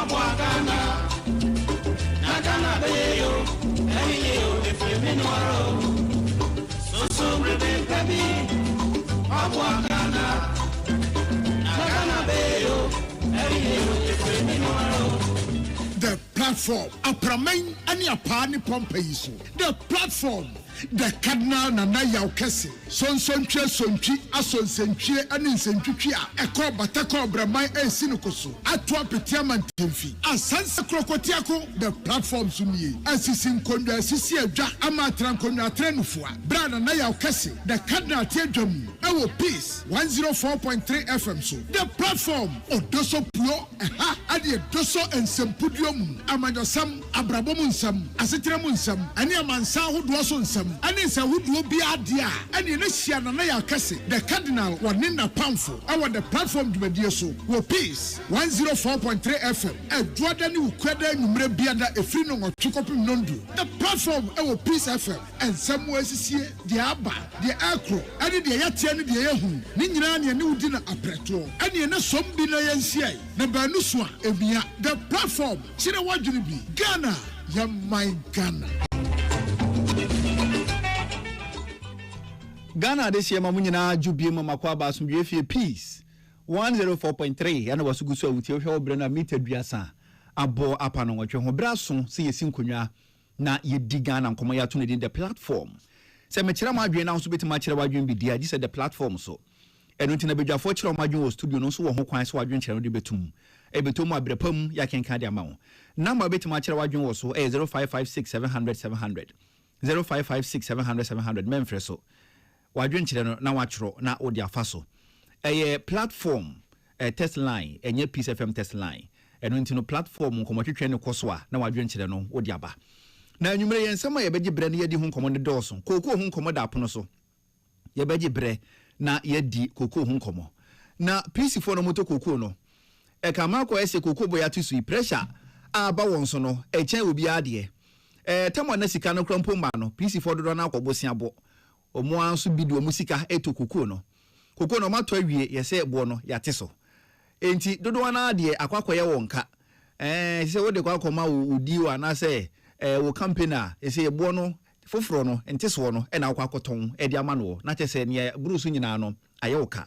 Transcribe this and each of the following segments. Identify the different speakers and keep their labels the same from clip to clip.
Speaker 1: Abwagana, Nagana Bayo, Ayo, the Feminwaro, so Rebecca, Abwagana, Nagana Bayo, Ayo, the Feminwaro.
Speaker 2: The platform, a pramen and your party Pompeiso. The platform, the Cardinal Nana Kesi, Son Sonchi, Ason Senchi, and in Senchuia, a call Batako Bramai and Sinokoso, Atwa Petiaman Timfi, a Sansa Crocotiaco, the platform Sumi, as is in Conda Sisia Jack Amatran Conda Trenufua, Brana Naya Kesi, the Cardinal Tiajum, our peace, 104.3 FM. So the platform, Odoso Pro, Adia Doso and Sempudium, Amadosam, Abrabomunsam, Asetramunsam, and Yamansa who was on some. And it's a wood will be a dear. And in this year, the Cardinal, one in a poundful. Our the platform to be so. Will peace 104.3 FM. And Jordan will credit Mrebiada a free no or Chukopim Nondu. The platform our peace FM. And somewhere is here the Abba, the Acro, and the Yatian, the Yahu, Ninyan, and new dinner a pretro. And in a Sombina NCA, the Banuswa, Evia, the platform. China what you be Ghana, Yamai Ghana.
Speaker 3: Ghana this year mamunyina jubie mamakwa ba asomdwe fie peace 104.3 yana wasugu so wutie hwe obrana meter duasa abo apa no nwotwe ho braso se yesi nkonwa na yedi Ghana nkomo ya to ne the platform se mekira ma adwen na so betima kira wadwen bi dia gise the platform so eno ntina bedwafo kira ma adwen wo studio no so wo ho kwan so wadwen kira no de betum e betum abrepam ya kenka de ama wo number betima kira wadwen wo so 0556700700 0556700700 memfre so wadwen kire no na wachro na odi afaso platform test line enye Peace FM test line eno ntino platform nkomotwetwe ne koso a na wadwen kire no odi aba na anwumre yensema ye beji bre na yedi hu nkomo ne doso koko hu nkomo da apono so ye beji bre na yedi koko hu nkomo na Peace for no moto koko no kama ko ese koko boya tusu pressure aba won so no echen obi ade tamo na sika no krampo ma no Peace for do na akobosia abo omo anso bidu musika eto koko no mato awie yese ebo no yateso enti dodo na ade akwakoye wonka se wode kwakoma udi wa na se wo campaigner yese ebo no foforo no enteso no na akwakoton ede ama no na chese ne brusu nyina no ayewoka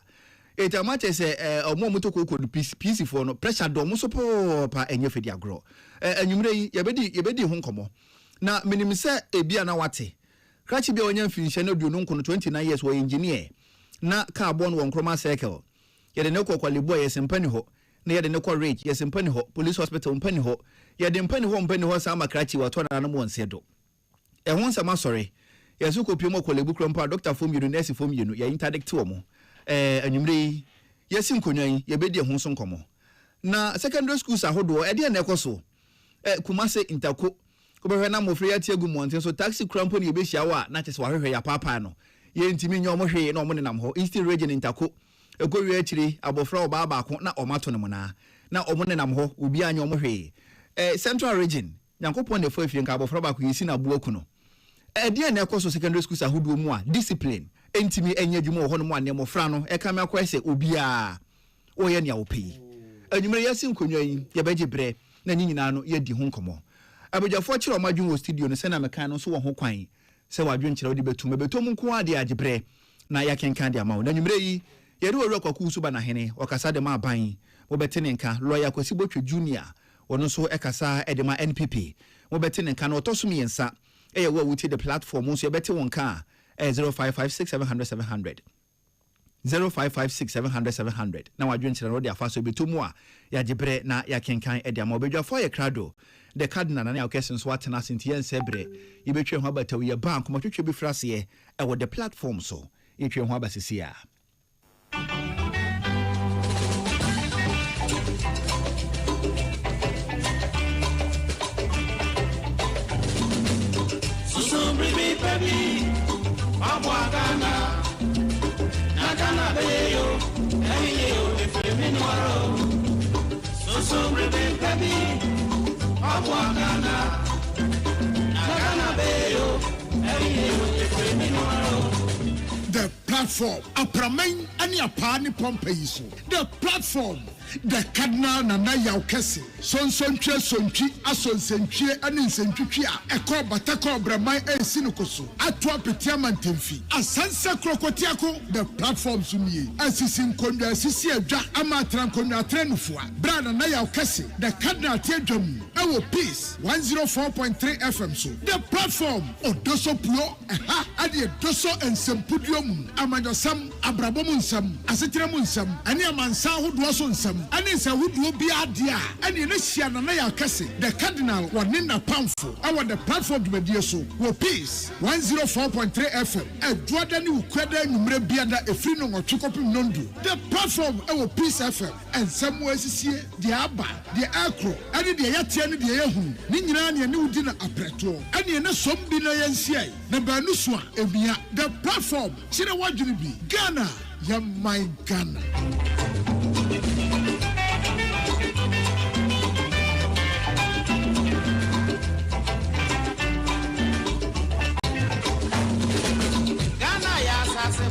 Speaker 3: eta ma chese omo moto koko du Peace for no pressure do muso pa enye fedi agro anwumre yi yebedi hu nkomo na minim se ebia na wate Krachi bia onye mfinshe no duonu nkono 29 years wo engineer na carbon won kroma cycle yede ne kokwa libo yesempani ho na yede ne kwa rage yesempani ho police hospital mpani ho yede mpani ho sama Krachi wato na no won sedo ehun sama sorry yesu kopie mo kolebu krompa doctor form you nurse form you ya interdict wo mo anwumre yesi nkonwan yebedi ehun so nkomo na secondary schools ahodo e de na ekoso Kumase Intako Kobe na mofre ya tiegu monten so taxi crampo ni ebehia wa na chese wa hwehwe ya papa no ye ntimi nyo mo hwe na omo nenam ho Eastern region Intako ekowie akiri abofra oba ba ko na omato ne mona na omo nenam ho obi anya omo hwe Central region Nyankopon de fo afie nka abofra ba ko yesi na buaku no de na ekoso secondary schools ahodo mu a discipline entimi enye dwuma ho no mu anemofra no eka me akwese obi a oye ne awopi anwumre yesi nkonwa yi ye beje bre na nyina no ye di ho nkomo abejafo kire omadwun wo studio no se na mekan no so wo ho kwan se wadwun kire odi betum nko ade agebre na ya kenkan de amawo na nwumre yi ye de wura kwaku so ba na hene okasa de ma ban wo betene nka lawyer Kwasi Botwe junior ono so ekasa e de ma NPP wo betene nka na otoso miensa ye wo wuti the platform so ye bete wonka 0556700700 0556700700 na wadwun kire no de afaso betum a ya gebre na ya kenkan e de amawo bedwafo ye krado the cardinal na okesen so atena sentien sebre yebetwe ho abataw ye bank motwetwe bi frase e wo the platform so yetwe ho abasisi a
Speaker 1: so baby baby abwagana nakana beyo eyo de feminwaro so baby baby abwagana nakana beyo eyo de feminwaro
Speaker 2: the platform apraman ani apani pompe yiso the platform the cardinal nana yaukese sonsontwe sontwi asonsentwe ani nsentwitwi a ekọ batakọ braman ensinukoso ato apetia mantemfi asansa krokotiako the platform sumie asisi nkonnwa asisi adwa ama trankonwa trenufua bra nana yaukese the cardinal tiadwam ewo peace 104.3 FM so the platform odoso puo ade doso ensempudium amanyosam abrabom nsam asetirem nsam ani amansa hodo so nsam ani se hodo bi ade a ani ne hia na ya kase the cardinal woni na pamfo our the platform dwedie so wo peace 104.3 FM adwada ni ukwada nwumre biada efri no nwotwekopim nondu the platform ewo peace FM ensam wasisie de aba de akro ani de yatia ni de yehu ni nyina ne ne udi na apreto ani ne sombi na yensiai na banu so a ebia the platform chire wadwene bi Ghana ya my Ghana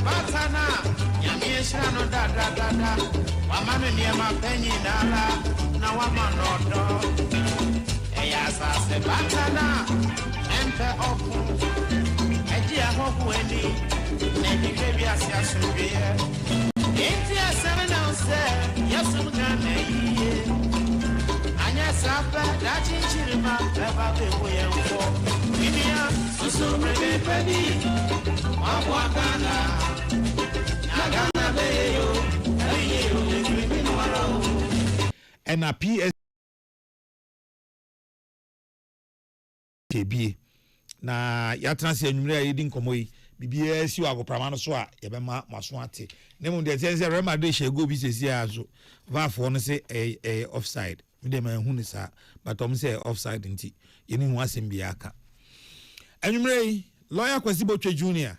Speaker 1: Batana, Yamisha no da da da da, Wamanu near my penny dala, now I'm on no. Eyasa se Batana, enter up, Edia hope wendy, Negi baby as Yasubia. India 7 ounce, Yasum Gane, Anya Sapa, that in Chirima, ever be way for. India, so baby.
Speaker 4: And a PS KB na yatransi enwumre ayedin komoyi bibia si wa goprama no so a yebema maso ate nemu de sense Real Madrid she go bi sesi aso vafo no se offside me dem hu ni sa but om say offside nti yeni hu asem bia aka enwumre lawyer Kwesibotwe Junior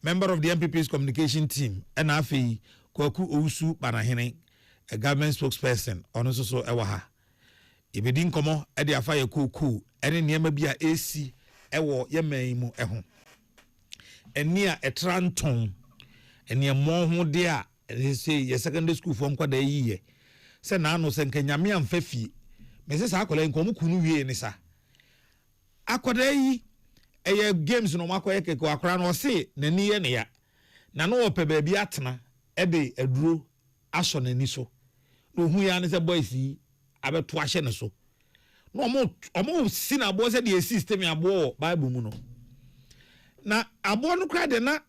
Speaker 4: member of the MPP's communication team and afi Kwaku Owusu Banahene a government spokesperson ono so ewa ha ibedin komo e de afa ye koku ene niema bia AC ewo ye man mu eho eni a etranton eni mo ho de a say ye secondary school form kwada yiye se na anu se nkanyame amfa fie me se sa akola nkomu kunu wie ni sa akoda yi eye games no makoye keko akora no se nani ye ne ya na no ope ba bi atena e de aduro aso nani so no hu ya ne se boys yi abeto ahye ne so no omo sina bo se de system abo bible mu no na abo no kra de na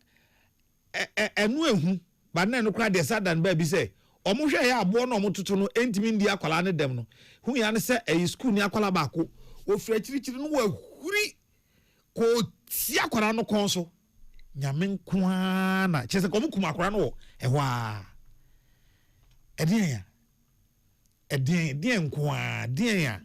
Speaker 4: enu ehu ba na no kra de sadan ba bi se omo hwe ya abo no omo tutu no entimi ndi akwala ne dem no hu ya ne se e school ni akwala ba ko ofira chirichiri no wa huri ko tia akwala no kon so nyame nkoa na chese ko mukum akwala no ehwa edien ya edien nkoa dien ya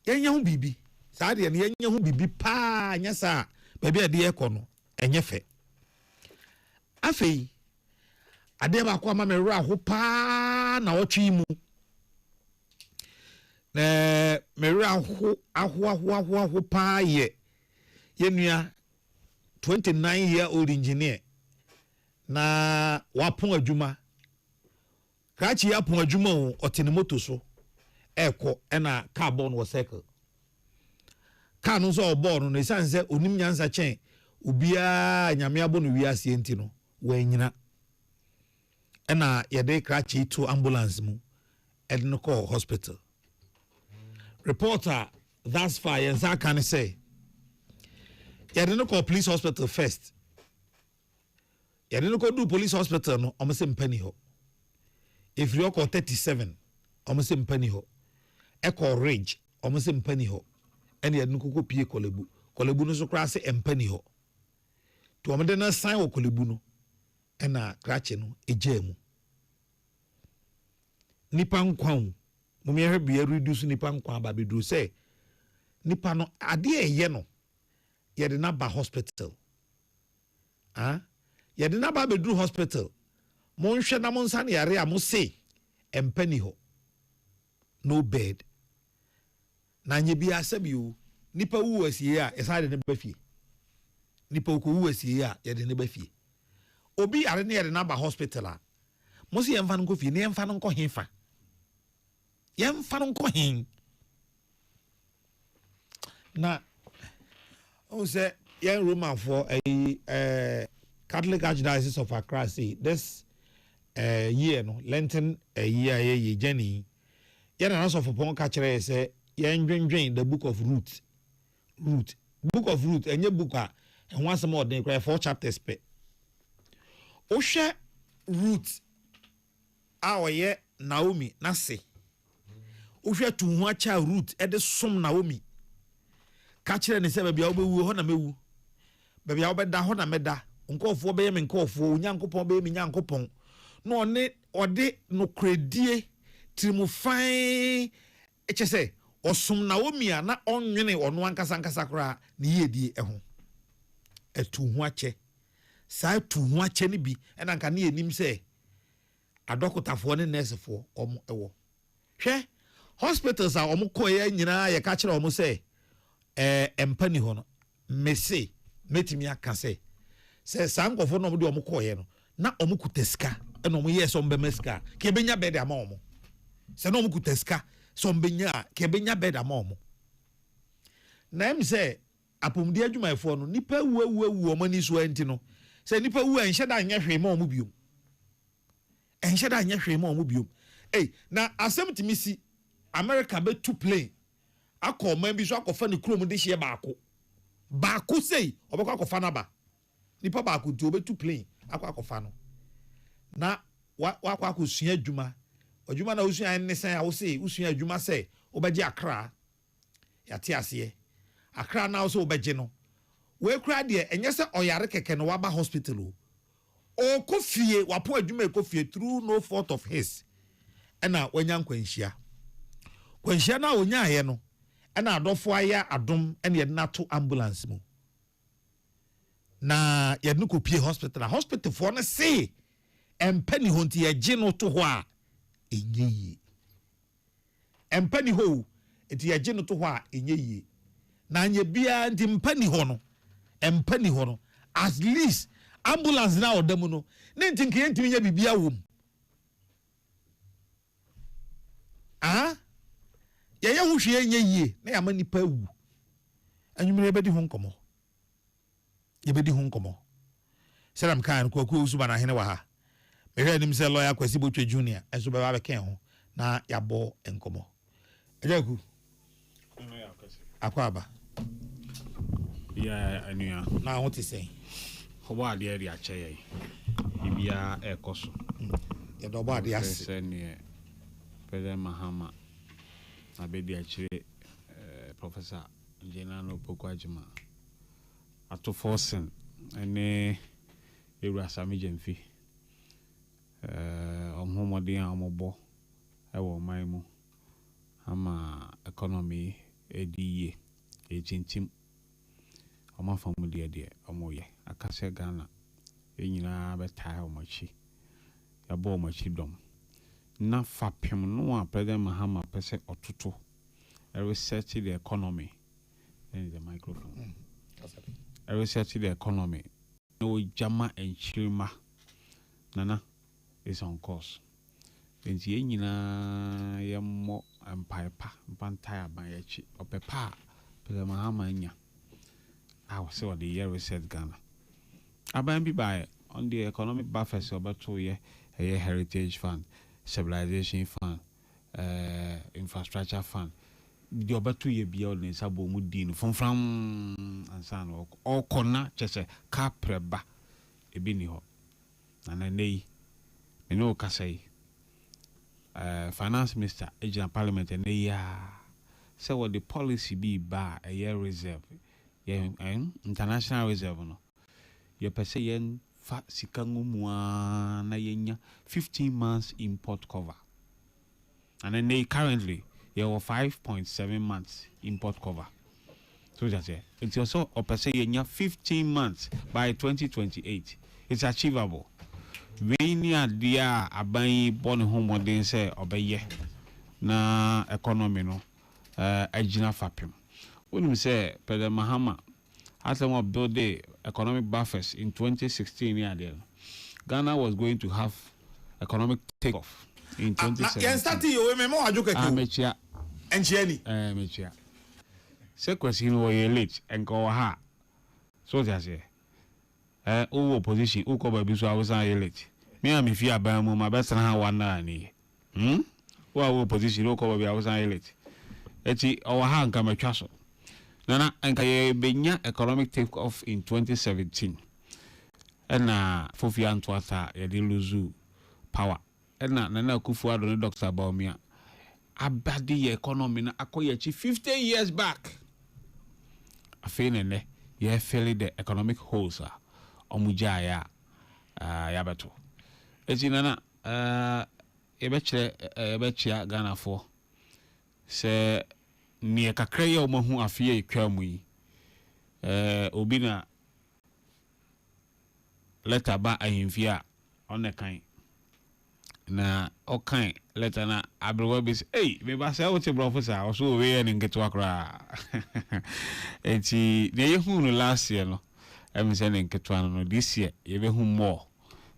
Speaker 4: yenya hu bibi saa de ne yenya hu bibi pa nya saa baabi ade ekọ no enye fe afei ade ba kwa ma mewura ho pa na otwi mu mewura ho pa ye yenua 29-year-old engineer na wapon adwuma krachi ya pon adwuma o otene moto so eko na carbon wo cycle car no so obo no isan se onim nyansa chen obia nyame abo no wi ase enti no wanyina na yede krachi to ambulance mu edno call hospital reporter that's far yensa kan say yede no call police hospital first yede no call do police hospital no o se mpani ho if you call 37 o se mpani ho echo ridge o se mpani ho ene yede no koko pie kolebu no so kra se mpani ho to o de na sign wo kolebu no ena krache no ejemu nipa nkwan mumi ehwe bia reduce nipa nkwan ba bedu say nipa no ade eye no yede na ba hospital yede na ba bedu hospital mo nhwe na mo nsa ne yare a mo say empani ho no bed na nye bia asabi o nipa wu asie a esade ne ba fie nipa ko wu asie a yede ne ba fie obi are ne yɛ de naba hospital a mo se yɛmfa no nkɔ fie ne yɛmfa no nkɔ hefa yɛmfa no nkɔ hen na o say yɛn Roman for a Catholic Archdiocese of Accra say this year no Lenten year ye Jenny yɛn na so for pon ka kyerɛ say yɛn dwendwen the book of Ruth book of Ruth enye book a ɛho asɛm ɔden kra 4 chapters pe o hwɛ Ruth a ɔyɛ Naomi na se o hwɛ to ho acha Ruth e de som Naomi ka kyerɛ ne sɛ baabi a wobɛwu hɔ na mewu baabi a wobɛda hɔ na mɛda nkɔfoɔ bɛyɛ me nkɔfoɔ onyankopɔn bɛyɛ me nyankopɔn na ɔde nokredie tirimufan ɛkyɛ sɛ ɔsom Naomi a na ɔnwene ɔno ankasa koraa ne yɛdie ɛho ɛtu ho akyɛ saa tu ho akyɛ ne bi ɛna nka ne yɛnim sɛ adɔkotafoɔ ne nursefoɔ ɔmo ɛwɔ hwɛ hospitals a ɔmo kɔɛ nyinaa yɛka kyerɛ ɔmo sɛ empani hɔ no mese metimi aka sɛ saa nkɔfoɔ no ɔmo de ɔmo kɔɛ no na ɔmo kuta sika ɛna ɔmo yɛ sɛ ɔmo bɛma sika ka ɛbɛnya bɛde ama ɔmo sɛ na ɔmo kuta sika sɛ ɔmo bɛnya a ka ɛbɛnya bɛde ama ɔmo na ɛm sɛ apɔmudi adwumayɛfoɔ no nipa wu ɔmo ani so anti no sɛ nipa wu a nhyɛ da nyɛ hwee ma ɔmo biom ɛnhyɛ da nyɛ hwee ma ɔmo biom na asɛm timi si America bɛtu plane akɔ ɔman bi so akɔfa ne kurom de hye baako sei ɔbɛkɔ akɔfa naba nipa baako nti ɔbɛtu plane akɔfa no na wakɔ akɔsua adwuma na wosua ne sɛn a wosɛ wosua adwuma sɛ wobɛgye Accra yɛate aseɛ Accra na wosɛ wobɛgye no wekura deɛ ɛnyɛ sɛ ɔyare kɛkɛ no waba hospital o ɔkɔ fie wapo adwuma ɛkɔ fie through no fault of his ɛna wanya nkwanhyia na onyaayɛ no ɛna adɔfo ayɛ adom ɛna yɛde nato ambulance mu na yɛde no kɔpie hospital for no se ɛmpani hɔ nti yɛgye no to hɔ a ɛnyɛ yie ɛmpani hɔ nti yɛgye no to hɔ a ɛnyɛ yie na anyɛ biara nti mpani hɔ no at least ambulance na ɔda mu no ne nti nkɛyɛ ntimi nyɛ bibia wɔ mu yɛyɛ ho hwee nyɛ yie na yɛama nipa wu anwumere yɛbɛdi ho nkɔmmɔ sɛdam kan kɔkɔ usu bana hene wɔ ha mehwɛ anim sɛ lawyer Kwasi Botwe Junior ɛnso bɛba bɛkɛn ho na yɛabɔ nkɔmmɔ ɛgyaku akɔ aba
Speaker 5: ya anua
Speaker 4: na ho te sɛn
Speaker 5: hobo ade ade akyɛ yɛ bibia ɛkɔ so
Speaker 4: yɛdɔ bɔ ade ase
Speaker 5: sɛ ne President Mahama abedi akyire Professor Jenano Pokwajima ato forcing ene Ewura Sami Jemfi ɔmhomɔden a ɔmɔbɔ ɛwɔ ɔman mu ama economy ɛdi yie ɛkyintim ɔma famu deɛ ɔmɔyɛ akasɛ Ghana ɛnyinaa bɛtaa ɔmɔkyi yɛbɔ ɔmɔkyi dɔm na fapem no a President Mahama pese ototo research the economy then the microphone research the economy no jama enchirima nana is on course enti enyina yemmo empaipa mpantai aban yachi opepa President Mahama nya say what the year research Ghana aban bi by on the economic buffers obeto ye heritage fund civilization fund infrastructure fund the obeto ye bia on sabo mu din from ansa no all corner chese ka preba ebi ni ho na nei me no ka say finance minister agent parliament and ya say what the policy be ba a year reserve international reserve no ye pese yen fa sikangu mua na yenya 15 months import cover and then they currently you have 5.7 months import cover so that's it. It's also opese yenya 15 months by 2028. It's achievable. We need dia aban born home modern say obeye na economy no agina fapem. When we say President Mahama as we build the economic buffers in 2016 year there Ghana was going to have economic takeoff in 2017.
Speaker 4: Can start you me mo ajoke ko.
Speaker 5: Mechia.
Speaker 4: Enchiani.
Speaker 5: Mechia. Se question wo ye late enko ha. So just say. Who opposition who ko ba bi so awusan ye late. Me am fi aban mu ma be san ha wan na ni. Who opposition who ko ba bi awusan ye late. Eti owa ha nka matwa so. Nana enka ye benya economic takeoff in 2017. Ena Fofi Antwata ye de lose power. Ena Nana Akufo-Addo ne Dr. Bawumia abadi economy na akoye chi 50 years back. Afei ne ye fill the economic holes omuja ya beto. Eti nana ebechia Ghana for se ni kakra ye omahu afie etwamu yi. Obi na letter ba ahimfia on the kind na okay letter na abrowa bis me ba say what professor also we en ngeto akra enti ne yehu no last year no em say ngeto no this year ye be hu more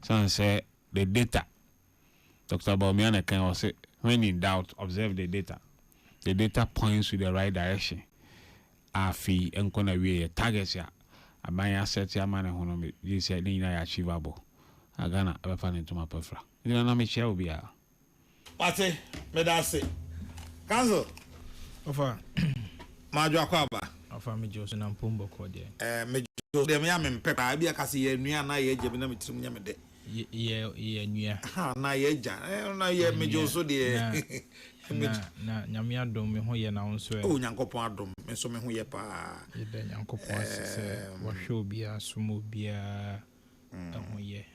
Speaker 5: so say the data Dr. Bawumia na kan say when in doubt observe the data points to the right direction afi enkona we targets ya abanya set ya man hono me this year ni na achievable agana abefa ne tuma pefra ni na me share obi a
Speaker 4: Pate me da se Kanzo
Speaker 6: Ofa
Speaker 4: majo akwaba
Speaker 6: Ofa me jo so na mpombo ko de
Speaker 4: me jo de me ya me mpepa bia kase ye nua na ye je me na me tirim nya me de
Speaker 6: ye nua
Speaker 4: ha na ye ja na ye me jo so de
Speaker 6: na nyame adom me ho ye na wonso
Speaker 4: o nyankopon adom me so me ho ye pa
Speaker 6: ye de nyankopon asese wo hwe obi asomo bia ho ye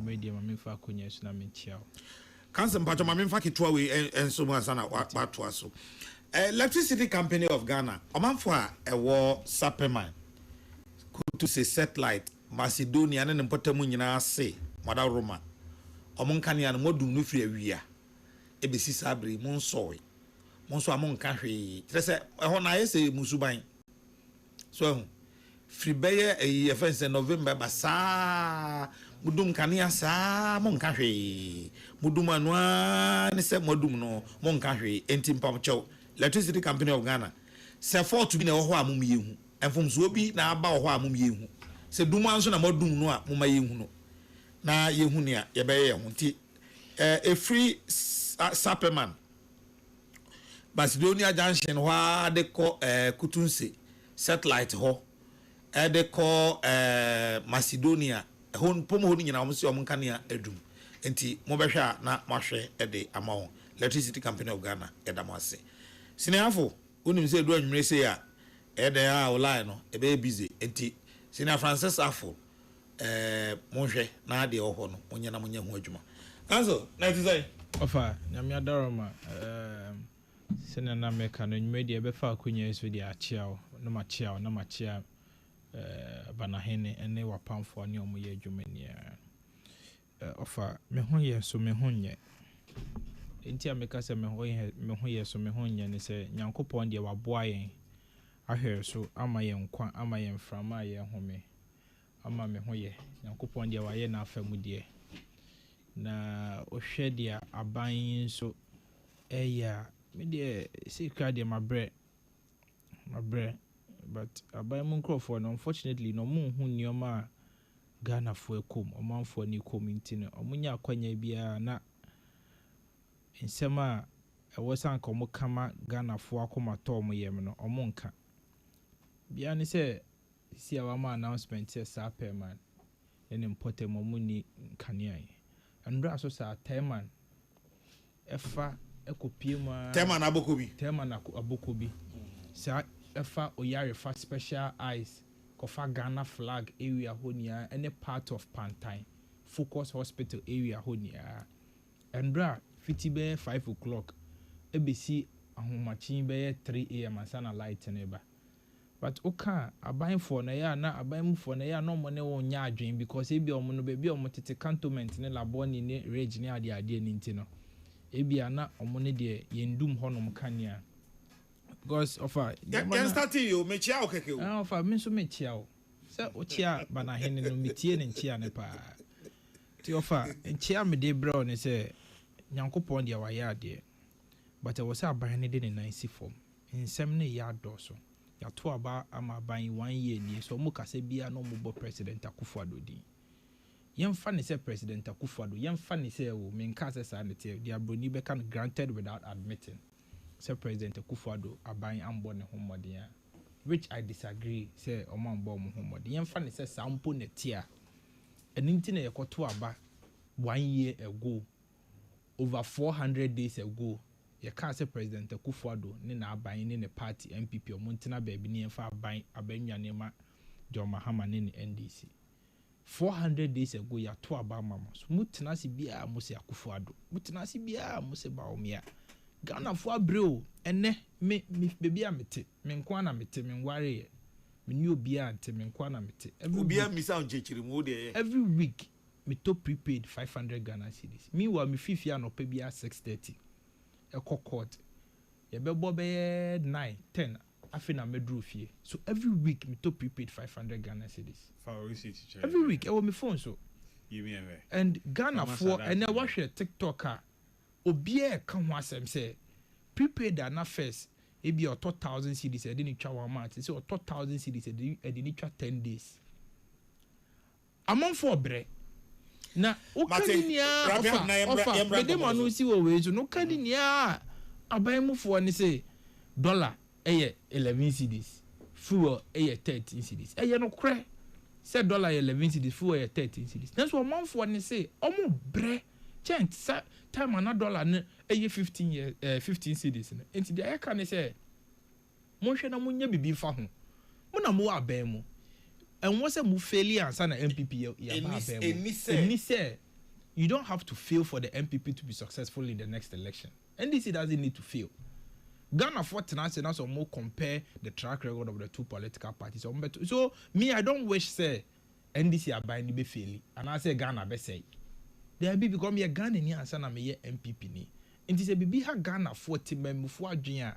Speaker 6: me de ma me fa akonya so na me chia o
Speaker 4: Kansa mpacho ma me fa ketwa we enso mu asana wato aso Electricity Company of Ghana omanfo a ewo Sapeman kutu se satellite Macedonia ne mpotamu nyina ase mada Roma omonkane an modum no firi awia ebesi sabri monso amonka hwe trese ho na yese musuban so free beye e fense November basa mudum kania sa monka hwe mudum anwa ne se modum no monka hwe enti mpamcho Electricity Company of Ghana se for to be na ho amum yehu enfomso obi na aba ho amum yehu se dum anso na modum no a moma yehu no na yehu ne a ye beye ho nti a free Sapeman Macedonia Junction wa de ko Kutunse satellite ho de ko Macedonia hon pomo ho nyina mo se o monka ne adum enti mo behwa na mo hwe de amawo Electricity Company of Ghana edamase Sineafo unim se do anwumre se ya de a online no e be busy enti Sina Francis Afo mo hwe na de ho no onye na monye ho adwuma Kanso na ti say
Speaker 6: Ofa nyame adaroma sene na meka no nwumre de be fa akonya so de achia o na machia banahene ene wapamfo ne omo ye adwuma ni ofa me ho ye so me ho nye enti ameka se me ho ye so me ho nye ne se nyankopon de waboa yen ahwe so ama yen kwa ama yen frama ye home ama me ho ye nyankopon de wa ye na afamu de na ohwe de aban so eya me de secret de mabre but aban mun crofo no unfortunately no mun hu nioma Ghana fo ekom omanfo ni community no omunya akwanya bia na nsema ewo san komo kama Ghana fo akoma to mo yem no omonka bia ni se si awama announcement se Sapeman ene mpote mo muni kanea andra so sa Teman efa ekopie ma
Speaker 4: Teman abokobi sa efa oyare fa special eyes kofa Ghana flag area honia any part of Pantai Focus Hospital area honia andra fiti be 5 o'clock ebesi ahomachi be 3 am asana light neba but oka aban for na ya na aban mu for na ya no mo ne won nya adwen because ebi omo no be omo tete cantonment ne laboni ne rage ne ade ni ntino ebi ana omo ne de yendum honom kania because offer can start you me chia okeke o
Speaker 6: offer me so me chia o se o chia bana hene no metie ne chia ne pa ti offer enchia me de bro ne say nyankopon dia wayɛ ade but I was aban ne de ne nansi form nsɛm ne ya dɔso ya to aba ama ban 1 year ni so mo kase bia no mo bo president Akufo-Addo din yemfa ne say president Akufo-Addo yemfa ne say o me nka say sa ne te dia broni be kan granted without admitting say president Akufo-Addo aban ambo ne homodin which I disagree say o man bo mo homodin yemfa ne say sampo ne te a eninti na yekoto aba 1 year ago over 400 days ago you can't say president Akufo-Addo ne na aban ne party MPP o montina baby ne yemfa aban nwanema John Mahama ne NDC 400 days ago ya to aba mama so mutina si bia mo se Akufo-Addo mutina si bia mo se Baomia Ghana fo abreo ene me baby amete me nko na mete me nware me ni obi ante me nko na mete
Speaker 4: obi am misa on chechiri mu de
Speaker 6: every week me to prepaid 500 Ghana cedis meanwhile me fifia no pay bia 630 e court ye be bo be 9 10 afina medru fie so every week me to prepaid 500 Ghana cedis every week e wo me phone so
Speaker 5: you mean away
Speaker 6: and Ghana for and I watch TikTok obi e ka ho asem say prepaid na first e be 1000 cedis e dey ni twa 1 month say 1000 cedis e dey ni twa 10 days among for bre na ukaninia ofa bede manu si wo we so no kaninia aban mu fo ni say dollar eye 11 cedis fuel eye 13 cedis eye no kre say dollar 11 cedis fuel eye 13 cedis that's what man for ni say omo bre chant time na dollar ne eye 15 cedis ne enti dia ka ni say mo hwe na mo nya bibi fa ho mo na mo aban mu and once a failure and sana MPP you don't have to fail for the MPP to be successful in the next election. NDC doesn't need to fail. Ghana for tenants and also more compare the track record of the two political parties. So me, I don't wish say NDC are buying be failing, and I say Ghana be say there be become a Ghana ni and sana me MPP ni. And this be ha Ghana 40 member for Virginia.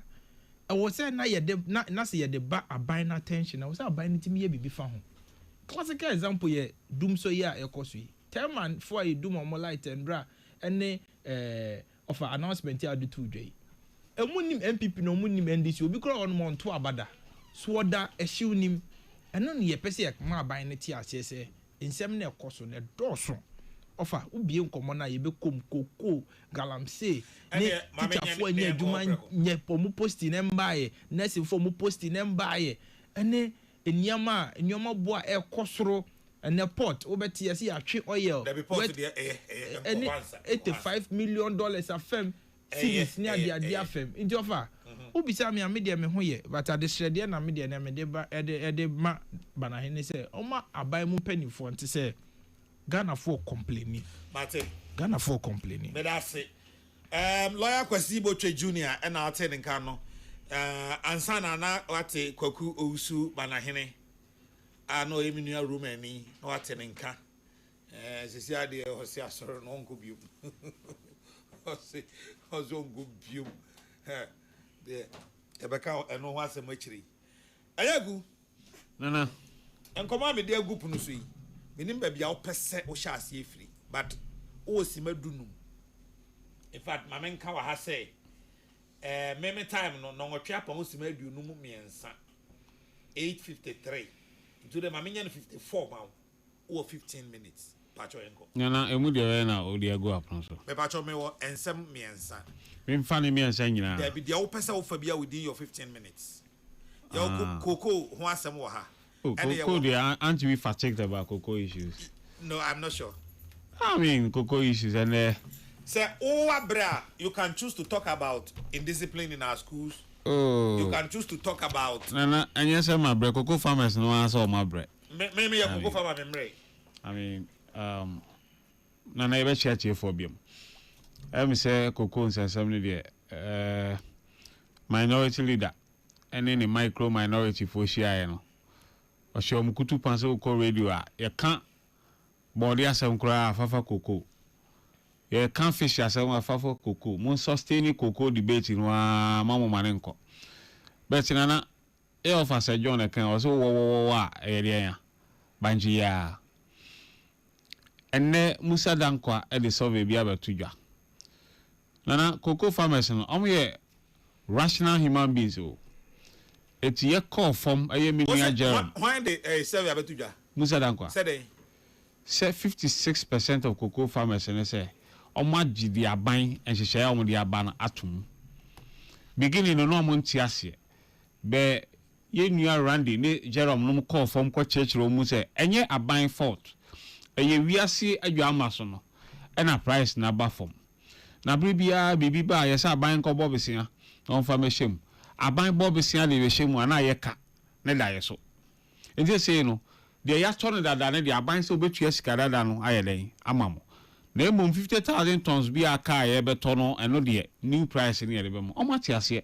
Speaker 6: I was saying na ye de na say ye de ba abine attention. I was saying abine ti me be fa ho. Classical example ye doom so ya ekosui. Tell man for you doom on light and bra any of an announcement ya do 2 day. E munim MPP no munim NDC obi kro on mon to abada. So da ehyew nim eno ne ye pese ye ma ban ne ti ase se nsem na ekoso ne doso. Ofa ubie nkomo na ye be kom koko galamse ne teacher fo anya adwuma nye pomu posti ne mbaye nurse fo mu posti ne mbaye ene enyama boa e kosoro ene port obeti yesi atwe oil ene $85 million afem series ni ade afem nti ofa ubisa me amede me ho ye but ade shrede na amede na me de ba ede ma bana hene se oma aban mu panifo nti se Ghana for complaining
Speaker 4: Mate
Speaker 6: Ghana for complaining
Speaker 4: me da se lawyer Kwesi Botwe Junior and our ten nka no ansana na wate Kwaku Owusu bana hene ano eminua room ani na wate nka sisi ade hosi asoro no nko biom hosi nko biom de ebeka eno ho asem akiri ayagu
Speaker 5: nana
Speaker 4: enkoma me de agu punu so yi menim ba bia opese o sha ase efiri but o simadunu in fact mama nka wa ha say meme time no ngotwe apa o simadunu mu miensa 8:53 to the mama nyan 54 ma o 15 minutes pacho enko
Speaker 5: nana emu de na o de agu apon so
Speaker 4: me pacho me wo ensem miensa
Speaker 5: me mfa ne miensa nyina
Speaker 4: there be the opese o fa bia within your 15 minutes ya koko ho asem wo ha.
Speaker 5: Cocoa, aren't we fatigued about cocoa issues?
Speaker 4: No, I'm not sure.
Speaker 5: I mean, cocoa issues and
Speaker 4: say, bra, you can choose to talk about indiscipline in our schools.
Speaker 5: Oh,
Speaker 4: you can choose to talk about.
Speaker 5: Nana, and yes, my bread. Cocoa farmers no answer my bread.
Speaker 4: Maybe a cocoa farmer memory.
Speaker 5: I mean, Nana, ever chat here for them. Let me say, cocoa and somebody there, minority leader, and then a micro minority for Shia. Osho mkutu panse uko radio a ye kan body asem kura afafa koko ye kan fish asem afafa koko mon sustain koko debate no mamo manenko bet nana e ofa se John kan o so wo a e de ya banji ya ene Musa Dankwa e de survey bi abatudwa nana cocoa farmers no omo rational human beings o eti ye call from aye me nua Jerome
Speaker 4: when the survey abatudwa
Speaker 5: Musa Dankwa
Speaker 4: said
Speaker 5: say 56% of cocoa farmers and say omo agi di aban enhyehyɛ omo di aban atom beginning no omo ntiase be ye nua Randy ne Jerome no call from kwa church ro mu say enye aban fault eye wiase adwa amaso no na price na ba form na bibia bibiba yesa aban ko bobesia on fa mehyem aban bobesia de behyem ana ye ka ne da ye so enti say no de ya to ne dada ne de aban se obetua sika dada no ayeden amamo na emom 50,000 tons bi aka ye beto no eno de new price ne ye be mo o mati ase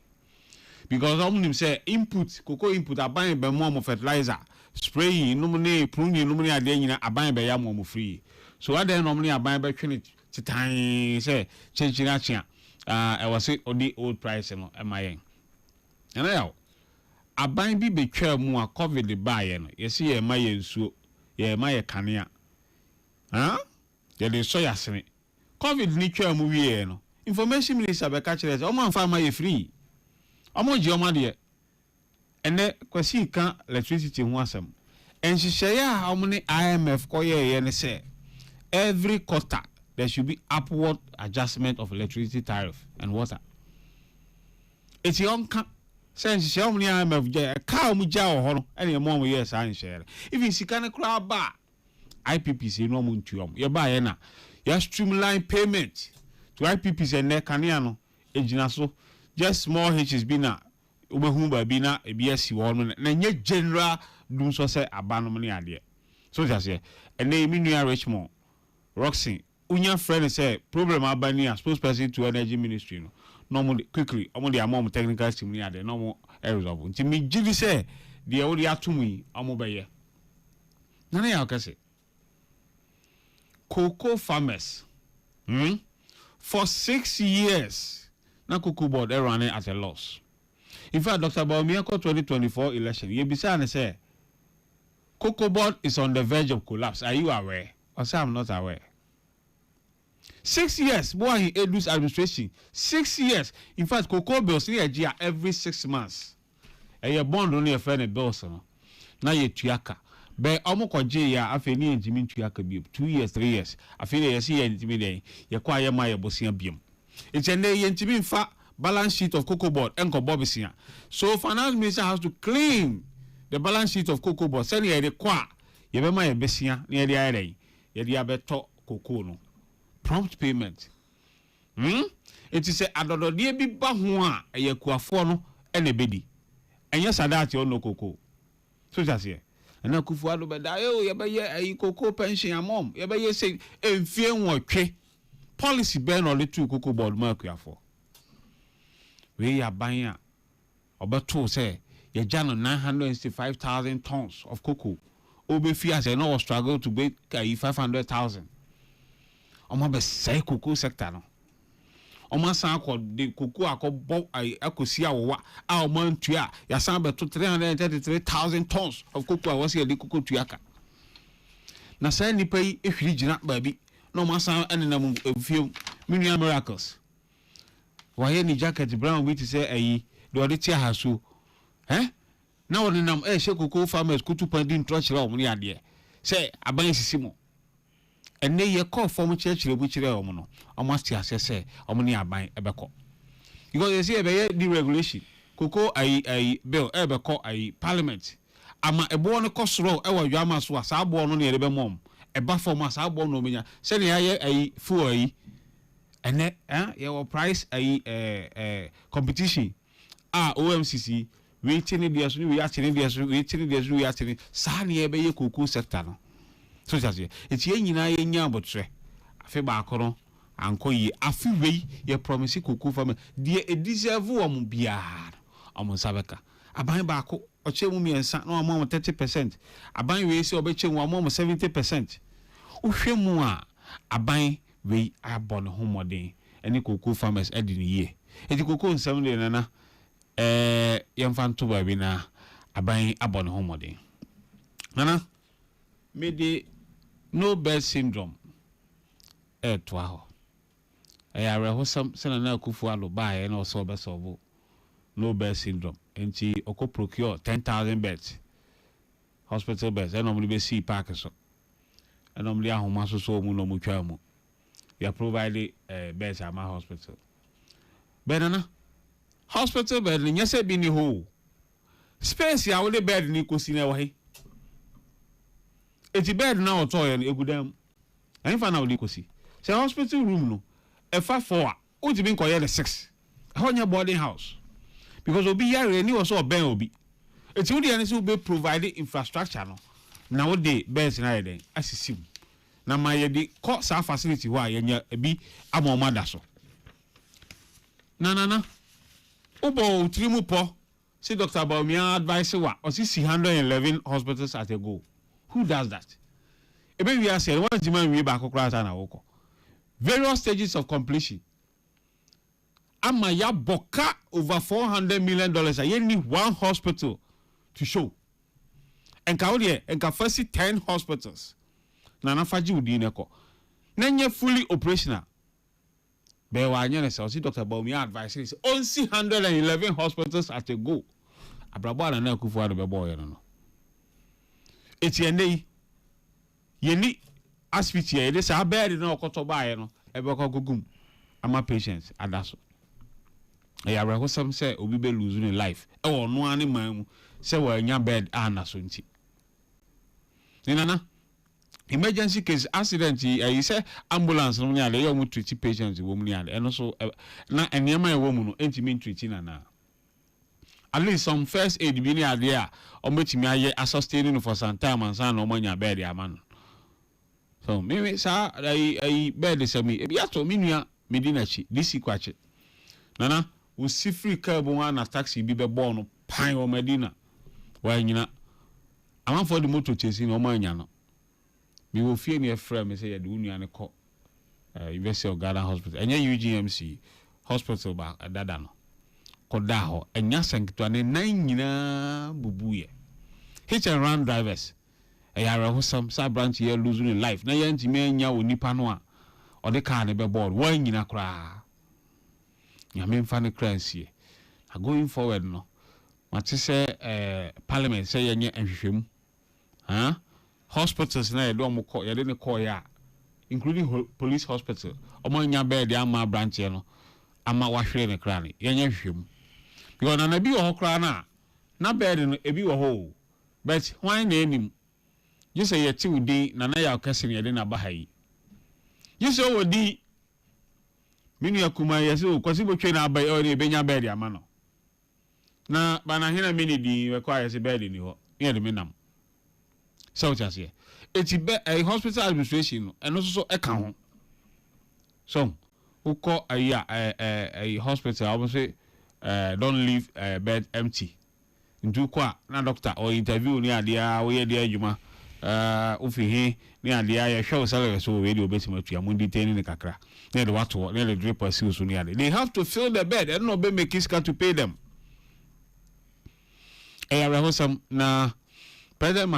Speaker 5: because omnim say input cocoa input aban be mo fertilizer spraying no ne pruning no ne ade nyina aban be ya mo free so ade no ne aban be twene titan say chenchina chia e was it on the old price no emayen and now aban bi betwa mu a covid baaye no yesi ye maye nsuo ye maye kanea ye de so yasene covid ni twa mu wie no information minister be ka kire say o man fa maye free omo je omo de ene kwasi kan electricity ho asem enhyehyeye a omo ne IMF koye ne say every quarter there should be upward adjustment of electricity tariff and water. It's young sense show me IMF ka mu ja ho no ene mo mo yes an share even sika ne kra ba IPPC no mo ntuom ye ba ye na ya streamline payment to IPPC and kanea no ejina so just small hitches bi na obehu ba bi na e bi asi wo no na nye general dum so say abanom ne ade so just say ene mi nua Richmond Roxy unya friend say problem abani as spokesperson to energy ministry no normal quickly omo dey amom technical team ni ade no mo resolve nti mi gidi say dey wo dey atumi omo beye nana ya okase cocoa farmers for 6 years na cocoa board they running at a loss. In fact, Dr. Bawumia 2024 election you be saying say cocoa board is on the verge of collapse. Are you aware? Or say I'm not aware. 6 years, boy, he Edu's administration. 6 years. In fact, cocoa bills near every 6 months. And your bond only a friend bills. Now you tuaka. But almost kwaje ya afeni enjimi tuaka bi 2 years, 3 years. Afeni ya si enjimi dey. Ya kwa ya ma ya bosia biam. It's a day enjimi fa balance sheet of cocoa board enko bobisia. So finance minister has to clean the balance sheet of cocoa board. Send ya de kwa. Ya be ma ya besia na ya de ayre. Ya de abeto cocoa no. Prompt payment. It is a adododie bi ba ho a eyekuafo no ene bedi. Enye sadati ono cocoa. So just here. And akufu ado be da ye be ye cocoa pension amom. Ye be ye say emfie nwotwe. Policy ben only two cocoa board ma akuafo. We ya ban a obeto say ye jano 965,000 tons of cocoa. Obefi as no struggle to make 500,000. Omo be say cocoa sector no. Omo san akọ de cocoa akọ akosi awowa a omo ntua ya san be to 333,000 tons of cocoa was here de cocoa tuaka. Na say nipa yi ehwiri gina ba bi na omo san enenam efiem Minion Miracles. Why ni jacket brown we to say ayi de ode tia haso. Na onenam she cocoa farmers kutu pandin trachira omo ne ade. Say aban sisimo. And they ye call from church which they almost say omni aban ebeko. Because they say the deregulation. Cocoa a bill ebeko a parliament. Ama a born cost row ever yamas was our born near the mom. A buffer must our born nomina. Send a fool and then your price a competition. OMCC waiting in the we actually Sani ebe cocoa sector. So just it's ye nyina ye nya botre afi ba akoro anko yi afi wei ye promise cocoa farm de e deserve am biar am sabeka aban ba ko oche mu miensa na am 30% aban wei se obeche mu am 70% uhwe mu a aban wei abon ho modern ene cocoa farmers edi ni ye edi cocoa nsam de nana ye mfanto ba bi na aban abon ho modern nana me de no birth syndrome to ho ayare ho sam se na akufu alo bae na so be solve no bed syndrome enti oko procure 10,000 beds hospital beds and normally be see park so and normally ahoma so mu no mu twa mu we are providing beds at my hospital benana hospital bed ni nyese bi ni ho space ya wo de bed ni kosi na wo he eti bed na oto ye egudam anfa na wo de kosi say hospital room no e fa 4 o ti bi nkoye le 6 honya boarding house because obi yare ni wo so ben obi eti wo de ani so be provide infrastructure no na wo de beds na ye asisim na ma ye de ko sa facility wa ye nya bi amoma da so na obo trimu po see Dr. Baumia advice wa o see 111 hospitals at a go. Who does that? Ebe we are saying what is man we back across na woko. Various stages of completion. Ama ya boka over $400 million a need one hospital to show. And ka first 10 hospitals. Na faji udi neko. Nenye fully operational. Be wa anya na see Dr. Baumia advice is only 111 hospitals at a go. Abrabo na na kufu ado be boy no. Etiende yeni hospital ye dey say bed na okoto bae no e be ko gugum ama patients adaso. E ya reho some say obi be lose in life. E wo no ani man mu say wa nya bed anaso nti. Nana emergency case accident you say ambulance no nya le yo mu treat patients wo mu nya eno so na enema e wo mu no entimi treat na at least some first aid bi ni ade a ometimi aye sustaining for some time and san no nya bed aman so me sa ai bed se mi e bi ato mi nua medina chi disi kwache nana wo si free car bo na taxi bi be born no pan o medina wa nyina aman for the motor chasing no man nya no mi wo fie ni e frame me say ya de unua ne ko University of Ghana Hospital enye UGMC hospital ba dada no koda ho enya sankto ne nan nyina bubuye hitch and run drivers ayara ho some branch here losing life na yanti me nya onipa no a ode car ne be board wan nyina kra nyame mfa ne kransie going forward no mate say parliament say yenye enhwehwem hospitals na ye do mo ko ye de ne ko ya including police hospital omo nya bed ama branch ye no ama wahwere ne kra ne yenye hwehwem because na bi wo kra na bed no ebi wo ho but why na enim you say ye ti udi na ya okese ne ye de na bahai you say wodi minu yakuma ye say kwasi botwe na abai o ne benya bed ama no na bana hina mini di we kwa ye say bed ni ho ye de menam so just here eti be a hospital administration no eno so e ka ho so uko a hospital I say don't leave bed empty ndu kwa na doctor or interview ni adia wo ye dia adwuma ofi he ni adia ye hwe salary so we dey obeti matua mun detain ni kakra na de wato na de drip asi so ni adia they have to fill the bed and no be make it to pay them hosam na President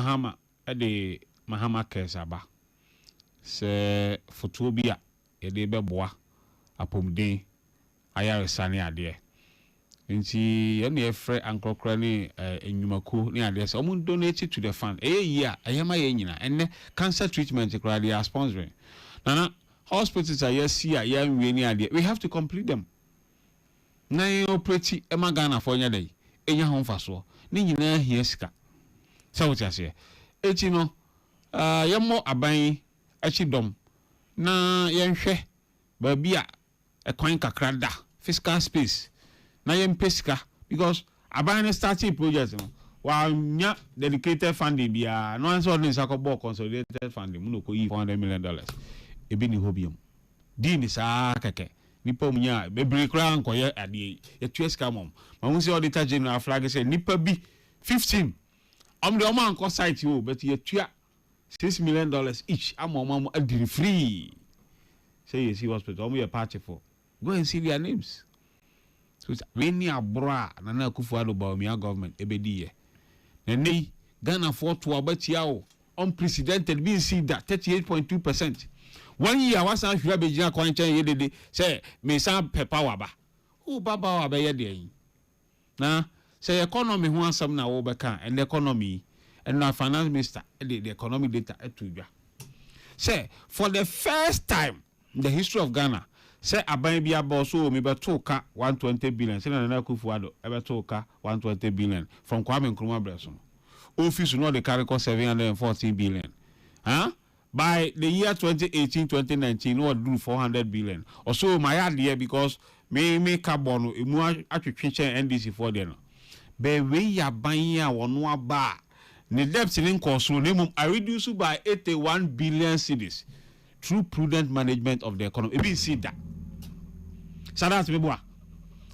Speaker 5: Mahama Kesaba se foto bi a ye de beboa apomden ayare sane ade nti ye na efre ankrokra ni enwumako ni ade se omun donate to the fund yi a ayema ye nyina enne cancer treatment kra they are sponsoring nana hospitals are yes here ya nwe ni ade we have to complete them na ye operate emagana for nya dai enya ho mfaso ni nyina hia sika so ti ase eti no yemo aban achidom na yenhwe ba bia ekwan kakra da fiscal space na yempesika because aban starting project no wa nya dedicated funding bia no answer no sakobo consolidated funding mu no ko yi $400 million ebi ni hobium di ni sa keke nipa munya bebre kra nkoye ade yetueska mom ma hu se auditor general flag say nipa bi 15 de omo anko site o but yetua $6 million each am adiri free say you see hospital omo your party for go and see their names so we ni abra na Akufo-Addo Bawumia government ebedi ye na nei Ghana for to abatia o unprecedented being seen that 38.2%. 1 year was an Fabia Quanchen yede say me some power ba. Who baba wa ye na say economy who some na obeka and the economy and now finance minister the economic data etuja. Say for the first time in the history of Ghana, say aban bia boss so me beto ka 120 billion. Say na Kufuado beto ka 120 billion from Kwame Nkrumah Breso. Office no the carry cost 714 billion. Huh? By the year 2018-2019, no do 400 billion. Or so my idea because me carbon actually NDC for them. But we ya buying one bar. The debt ceiling cost I reduce by 81 billion cedis through prudent management of the economy. Ebi see that. So that's me boy.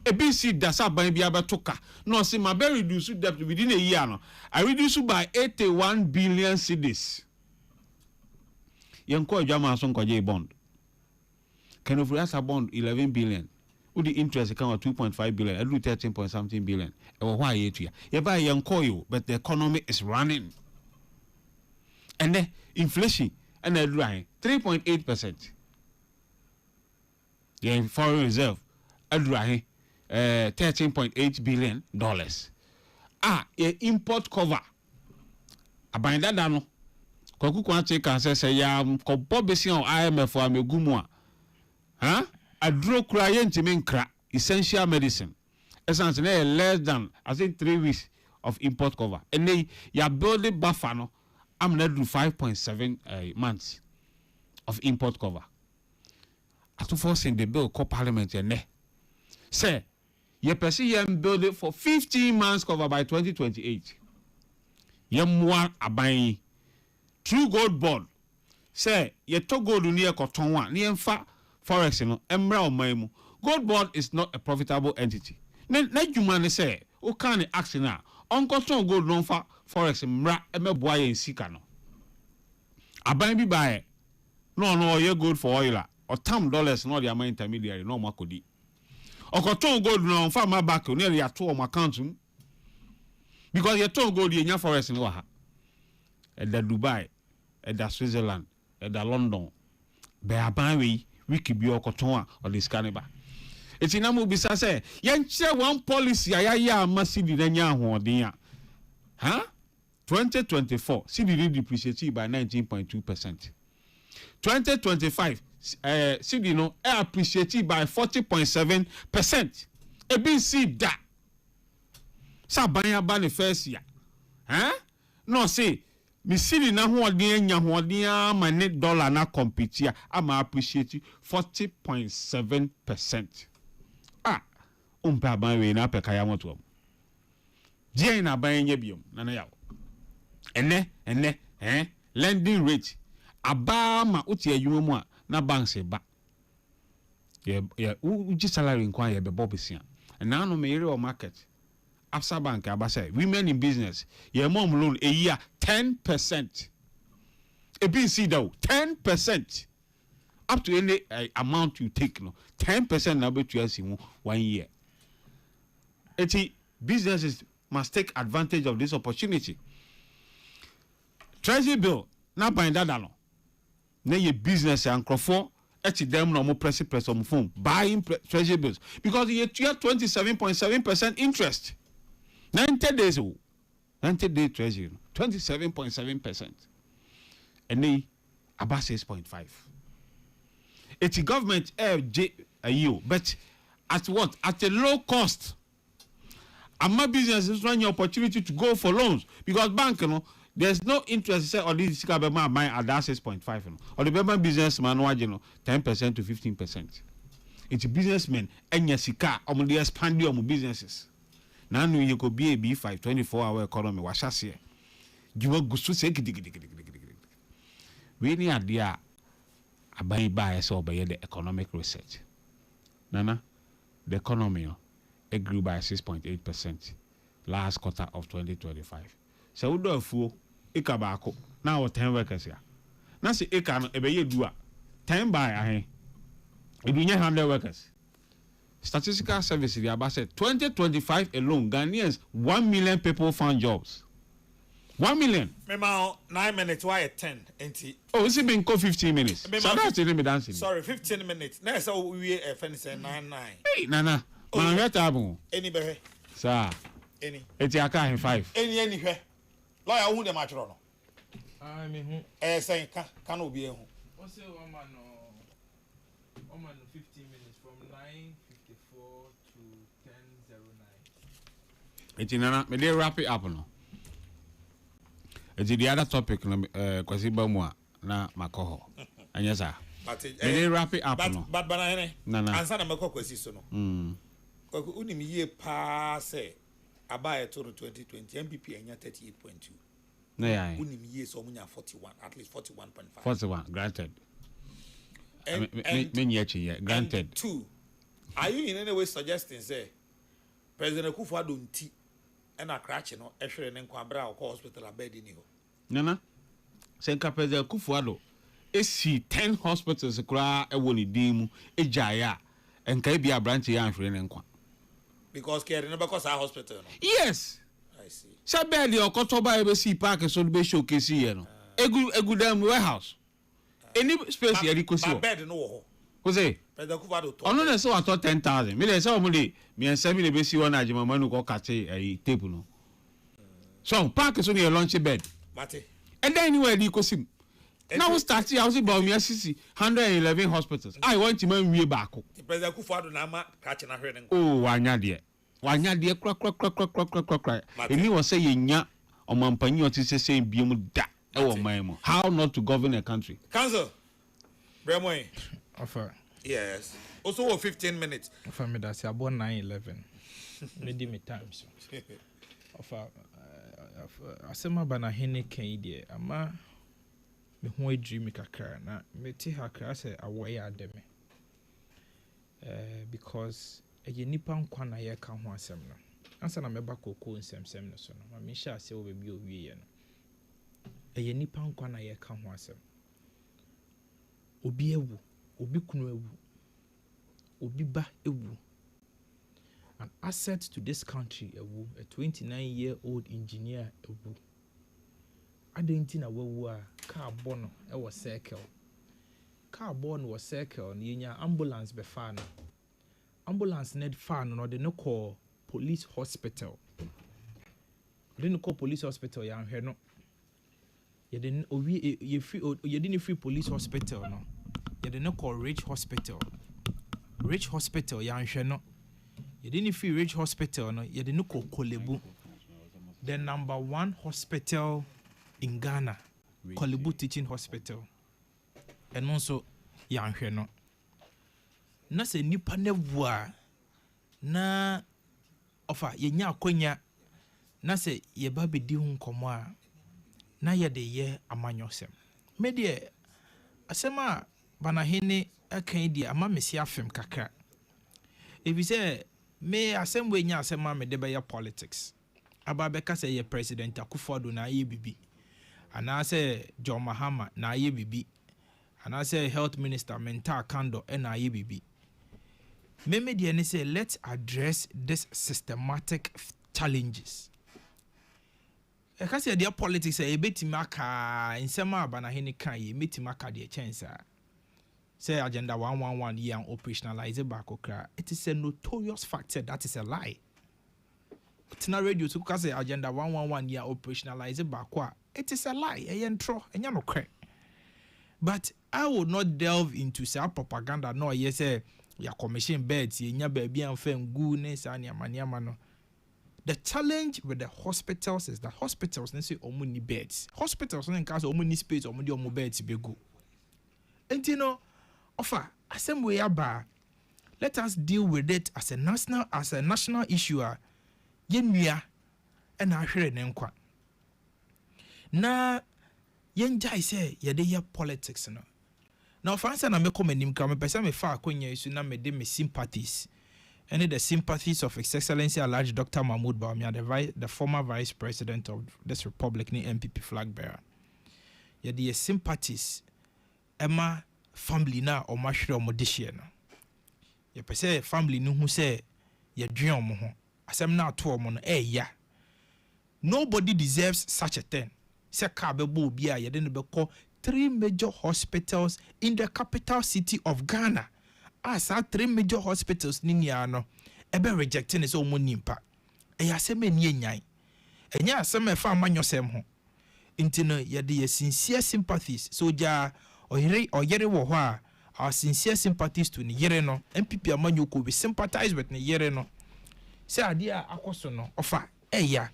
Speaker 5: Ebi see that sa buying be able to no see my very reduce debt within a year no. I reduce by 81 billion cedis. Yanko Jama son kwaje bond. Can of a bond 11 billion. With the interest account 2.5 billion, I do 13 point something billion. Why you buy yanko you, but the economy is running. And then inflation and the 3.8%. The foreign reserve $13.8 billion. Import cover. I bind that down. Kwaku kwanche kan say ya kobo besi on IMF wa megumwa. Adro kura yentimi nkra essential medicine. Essence na less than I think 3 weeks of import cover. And they ya build the buffer no am na do 5.7 months of import cover. Atu forcing the bill co parliament ne. Say ye person yam build it for 15 months cover by 2028. Yamwa aban True gold bond. Say, ye to gold near cotton one, near fa forex no, emra or maimu. Gold bond is not a profitable entity. Then you man say, o can action now. On cotton gold non fa forex mra eme boye in sikano. Aban bi buy. No, ye gold for oil or $10 not the intermediary, no makodi. Or cotton gold non fa my back nearly a 2 of my account. Because ye to gold in your forex in Waha. At the Dubai, at the Switzerland, at the London, be aban we keep your cotton or this cannibal. It's in Amu Bisa say, Yancha one policy, ya massive than ya. Huh? 2024, CDD depreciated by 19.2%. 2025, CDD no appreciated by 40.7%. ABC that. Sabanya ban the first year. Huh? No, say. Me see na hoɔden anya hoɔden ama ne dollar na compete a ama appreciate 40.7%. Umpa aban we na peka ya moto. Die na aban nya biom na na yawo. Ene lending rate aba ma uti adwuma mu a na banks ba. Ye uji salary nkwa ye be bobesia. Na no me yere o market. Absa Bank abasa women in business your mom loan a year 10%. A BC though 10% up to any amount you take no 10% now bet you in 1 year. Businesses must take advantage of this opportunity. Treasury bill na bind that no. Na your business and crofo them no more press on phone buying treasury bills because you get 27.7% interest. 90 days old. 90-day treasury, 27.7%. And they about 6.5. It's a government FJU, but at what? At a low cost. And my business is running opportunity to go for loans because bank, there's no interest. Say, or this buying at that 6.5, or the Burma businessman, 10% to 15%. It's a businessman and yasika, or they expand your businesses. Now you could be a B5 24-hour economy. What shall say? You will go to say, we need idea about bias or by the economic research. Nana, the economy it grew by 6.8% last quarter of 2025. So we do a fool, ikabako. Now 10 workers here. Now see, ikano ebeye dua 10 by a it be 100 workers. Statistical Service the about said 2025 alone, Ghanaians 1 million people found jobs. 1 million.
Speaker 4: Mema 9 minutes, why 10? Enti.
Speaker 5: Oh, it's been 15 minutes. So that's the limit dancing.
Speaker 4: Sorry, 15 minutes. Now, so we finish 9.
Speaker 5: Hey, Nana. Man, get abo.
Speaker 4: Any behe.
Speaker 5: Sir.
Speaker 4: Any.
Speaker 5: It's a car in 5.
Speaker 4: Any he. Lawyer who the match no.
Speaker 6: I mean,
Speaker 4: Saying can be who.
Speaker 6: what's the one man 15 minutes from 9:54 to 10:09.
Speaker 5: It's Nana, me dey wrap it up no. It's the other topic no kwasi ba mu a na makoho. Anya sa.
Speaker 4: But
Speaker 5: Me dey wrap it up no.
Speaker 4: But banana.
Speaker 5: Nana.
Speaker 4: Answer na mako kwasi so no. Kwaku unim ye pa say abaye to 2020 MPP enya 38.2.
Speaker 5: Na ya.
Speaker 4: Unim ye so munya 41, at least 41.5.
Speaker 5: 41, granted.
Speaker 4: And
Speaker 5: Granted.
Speaker 4: And 2, are you in any way suggesting say President Akufo-Addo nti and a crash no ehwere ne nkwabra o hospital abed ni ho.
Speaker 5: Nana. Senka President Akufo-Addo esi 10 hospitals kura ewo ni dimu ejaya enka bia branch ya ahwere ne nkwa.
Speaker 4: Because care no because our hospital no.
Speaker 5: Yes.
Speaker 4: I see.
Speaker 5: Sabeli okotoba ebe si park so be showcase here no. Egu dem warehouse. Any space here the
Speaker 4: bed no ho.
Speaker 5: Ko say
Speaker 4: President Akufo-Addo to.
Speaker 5: Ono na say wa to 10,000. Me dey say omo dey me ensem dey be si one ajima manu ko kate table no. So park so near launch bed.
Speaker 4: Mate.
Speaker 5: And then anywhere the kosim. Now we start here house about me assisi 111 hospitals. I want to man wie back.
Speaker 4: The President Akufo-Addo na ma crash na hwere ne.
Speaker 5: Oh wanya de. Wanya de kra. Eni wo say yenya omampanyi oti say biom da. How not to govern a country?
Speaker 4: Council. Bremoy.
Speaker 6: Offer.
Speaker 4: Yes. Also 15 minutes.
Speaker 6: Offer me that say about 9:11. Me me time so. Offer asema bana hene kan ide ama me ho adwiri me kakra na me ti hakra say awoye ademe. Because eye nipa nkwa na ye ka ho asem no. Ansa na meba kokko nsem no so no. Ma me sha say obebi owie ye no. Eye nipa nkwa na ye ka ho asem. Obi ewu, obi kunu ewu, obi ba ewu. An asset to this country ewu, a 29-year-old engineer ewu. Adenti na wewu a car bono e was circle. Car bono was circle ni nya ambulance be fa no. Ambulance need fa no de no call police hospital. They no call police hospital ya hwe no. You didn't free police hospital no. You didn't call Rich Hospital. Rich Hospital ya no. You didn't free Rich Hospital no. You didn't call Kolebu. The number 1 hospital in Ghana, Kolebu Teaching Hospital. And also ya no. Na se nipa ne wa na ofa ye nya akonya na se ye ba be di hu nkomo a na ye de ye amanyosem me de asema bana hene akan di ama mesi afem kakra ebi se me asem we nya asema me de be ye politics aba be ka se ye president Akufo-Addo na ye bibi ana se John Mahama na ye bibi ana se health minister Mental Kando na ye bibi me de ne say let's address this systematic challenges. I say their politics a bit maka in some banahini can ye meet maka the chance. Say agenda 111 year and operationalize back okra. It is a notorious fact that is a lie. Tina radio to say agenda 111 year operationalize back. It is a lie. No crack. But I would not delve into say propaganda. No, yes, say your commission beds, ye baby and fame goodness and your maniamano. The challenge with the hospitals is that hospitals need omuni beds. Hospitals don't cause omuni space omuni beds be go. And you know, offer same way about let us deal with it as a national issue. Yenua and I hear nkwa. Na yenja say ye dey politics no. Now for answer na me come nim ka me pesa me fa akonya isu na me de me sympathies. And the sympathies of His Excellency Alhaji Dr. Mahmoud Bawumia, the former Vice President of this Republic, the MPP flag bearer. Yet the sympathies, Emma family na or mashro modishia no. Ye pese family no who say ye dream mo. Asem na to mo no ya. nobody deserves such a thing. Say car bebo bia ye den be call 3 major hospitals in the capital city of Ghana. As 3 major hospitals ni nia no ebe rejecting is omo nimpa. E asem eni enyan. Enya asem e fa amanyosem ho. Nti no ye de sincere sympathies so ja oyere wo ho a our sincere sympathies to ni yere no MPP amanyo ko be sympathize with ni yere no. Say ade a akoso no ofa eya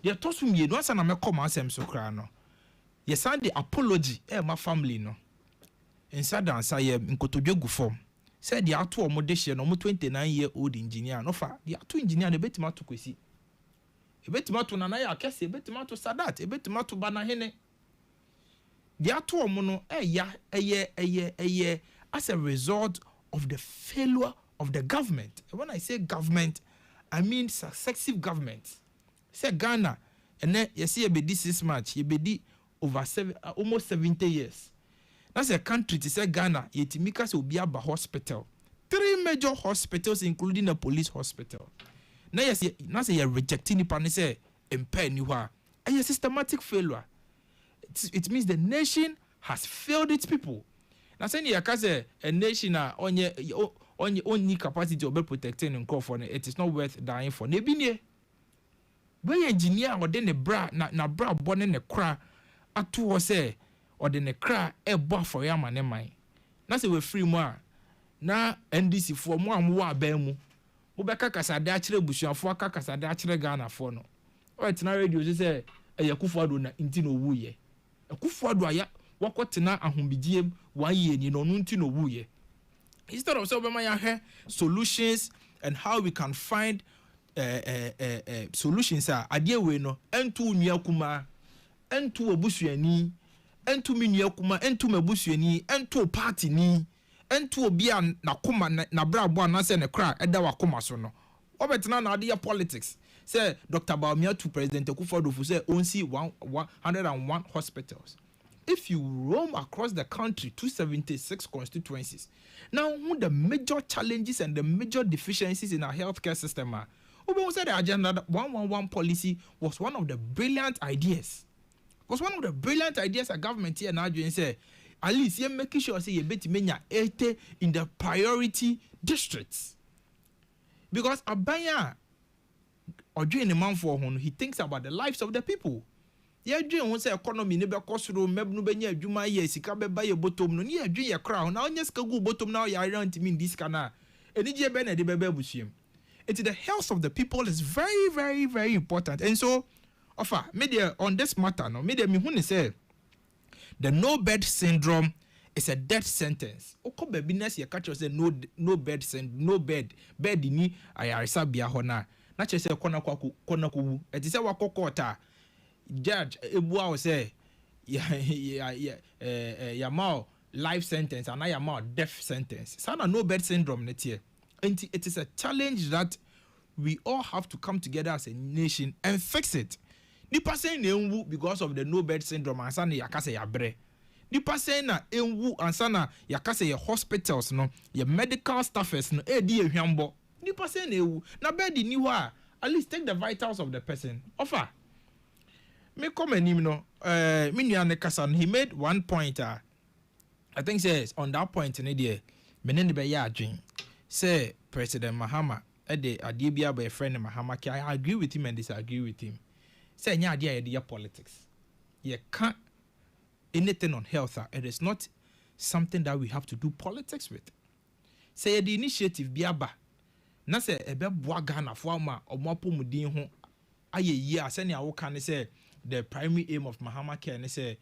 Speaker 6: de tosu mie no asa na me come asem so kra no. Ye sande apology my family no. Insa dansa ye nkotodwegu form. Say the ato omo de hye no mo 29-year-old engineer no fa the ato engineer no betima to kwesi. Betima to nana ya kese betima to Sadat betima to Banahene. The ato omo no as a result of the failure of the government. When I say government, I mean successive governments. Say Ghana and then you see you be this much you be over almost 70 years. That's a country to say Ghana, Yetimika will be a hospital. 3 major hospitals, including a police hospital. Now, yes, you're rejecting the pan, say, impair you are. And a systematic failure. It means the nation has failed its people. Now, saying you say a nation on your own capacity to be protecting and call for it is not worth dying for. Nebine, when engineer or then a bra, na bra born in a cra, at 2 or say, or then a cry a bar for yam and mine. Na say we free more. Na NDC for more and more bemu. Ubeka kasada chire busuafo aka kasada chire Ghana for no. O etina radio say e Akufo-Addo na nti no wuye. Akufo-Addo aya wakotena ahombidiem 1 year ni no nti no wuye. Instead of say obema ya solutions and how we can find solutions ade we no entu nua kuma entu obusuani entu minua kuma entu mabusuani entu party ni entu obi a nakoma na brabo anase ne kra eda wakoma so no obetena na ade politics say Dr. Bawumia to President Akufo-Addo say only 101 hospitals. If you roam across the country 276 constituencies, now the major challenges and the major deficiencies in our healthcare system are said the agenda 111 policy was one of the brilliant ideas. Was one of the brilliant ideas a government here now doing say at least you making sure say you bet menya 80 in the priority districts. Because Abaya or during the month for he thinks about the lives of the people. Yeah, dream won say economy ne be kosoro mebnu benya adwuma ye sika be ba ye bottom no ne adwen ye crown na onye sika go bottom now ya rent mean this kana enije be na de be busuem. It's the health of the people is very, very, very important. And so, media on this matter, no, media me who say the no bed syndrome is a death sentence. Oko babiness ye catch say no bed ni ayaresa bia hona. Na che say kona ku. It is say wakokota. Judge ebu say ya life sentence and ya death sentence. Sana no bed syndrome net here. And it is a challenge that we all have to come together as a nation and fix it. Nipa saying enwu because of the no bed syndrome ansana yakase ya bre. Nipa saying na enwu ansana yakase ya hospitals no, ya medical staffers no di ehwambo. Nipa saying enwu na bed ni ho a at least take the vitals of the person. Offer. Me come him no me nua ne kasa he made one point I think says on that point in there me ne be ya adwen. Say President Mahama ade adie by a friend Mahama I agree with him and disagree with him. Say nya idea politics. You can't anything on health. It is not something that we have to do politics with. Say the initiative biaba. Na say ebe boa Ghana for ma omopo mudin ho aye yi say na wo kan say the primary aim of Mahama care ne say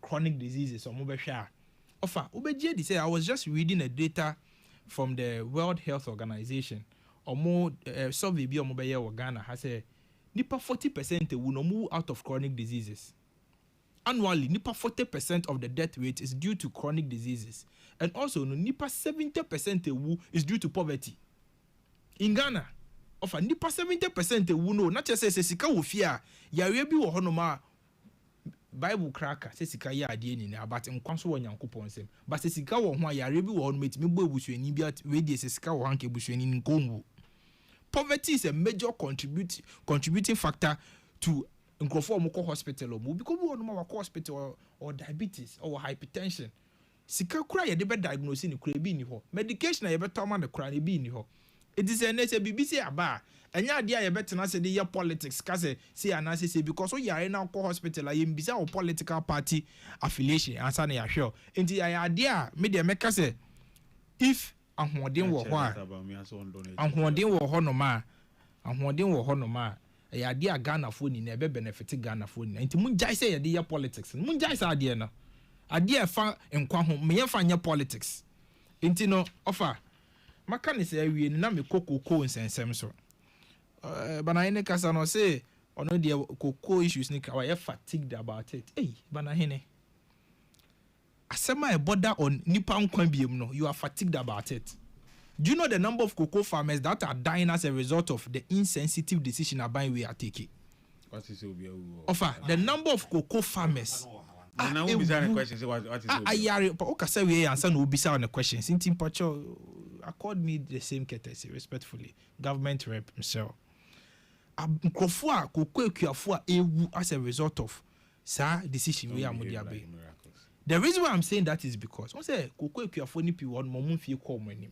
Speaker 6: chronic diseases or mo be hwa. Ofa obeje di say I was just reading a data from the World Health Organization or more survey bi omo be ye wo Ghana has say nipa 40% will no move out of chronic diseases. Annually, nipa 40% of the death rate is due to chronic diseases. And also, nipa 70% is due to poverty. In Ghana, of a nipa 70% no, not just say sika wo fear, ya rebi wo honoma Bible cracker, say sika ya ade ni na but nkwanso wo Nyankopon nsem. But say sika wo ho ya rebi wo honoma etimi bo ebusuani bia we dey say sika wo hanke ebusuani nkonwu. Poverty is a major contributing factor to nkrofo omoko hospital omo because we no ma hospital or diabetes or hypertension sika kura ye de be diagnose ni kura bi ni ho medication ye beto ma ne kura ni bi ni ho it is a nese BBC aba enya ade a ye betena se de ye politics ka se anase se because we yare na ko hospital a ye mbisa o political party affiliation ansa na ya hwe enti ya ade a me de meka se if ahoden wo ho a ahoden wo ho no ma ya ade a Ghana fo ni na be benefit Ghana fo ni enti mun jai se ye de ye politics mun jai sa ade na ade a fa nkwa ho me ye fa nya politics enti no offer maka ne say awie na me kokoko nsensem so bana hene kasa no say ono de koko issues ni ka wa fatigued about it bana hene asema e border on nipa nkwan biem no you are fatigued about it. Do you know the number of cocoa farmers that are dying as a result of the insensitive decision about we are taking?
Speaker 5: What is it?
Speaker 6: Offer the number of cocoa farmers.
Speaker 5: Now we be asking questions. What is it?
Speaker 6: Ayari, but okay, say we answer no be on the questions. In Timpacho, accord me the same courtesy, respectfully. Government rep himself. Nkofua cocoa kuafua ewu as a result of sa decision we are modiabe. The reason why I'm saying that is because I say cocoa kuafua ni pi won mo fie call money.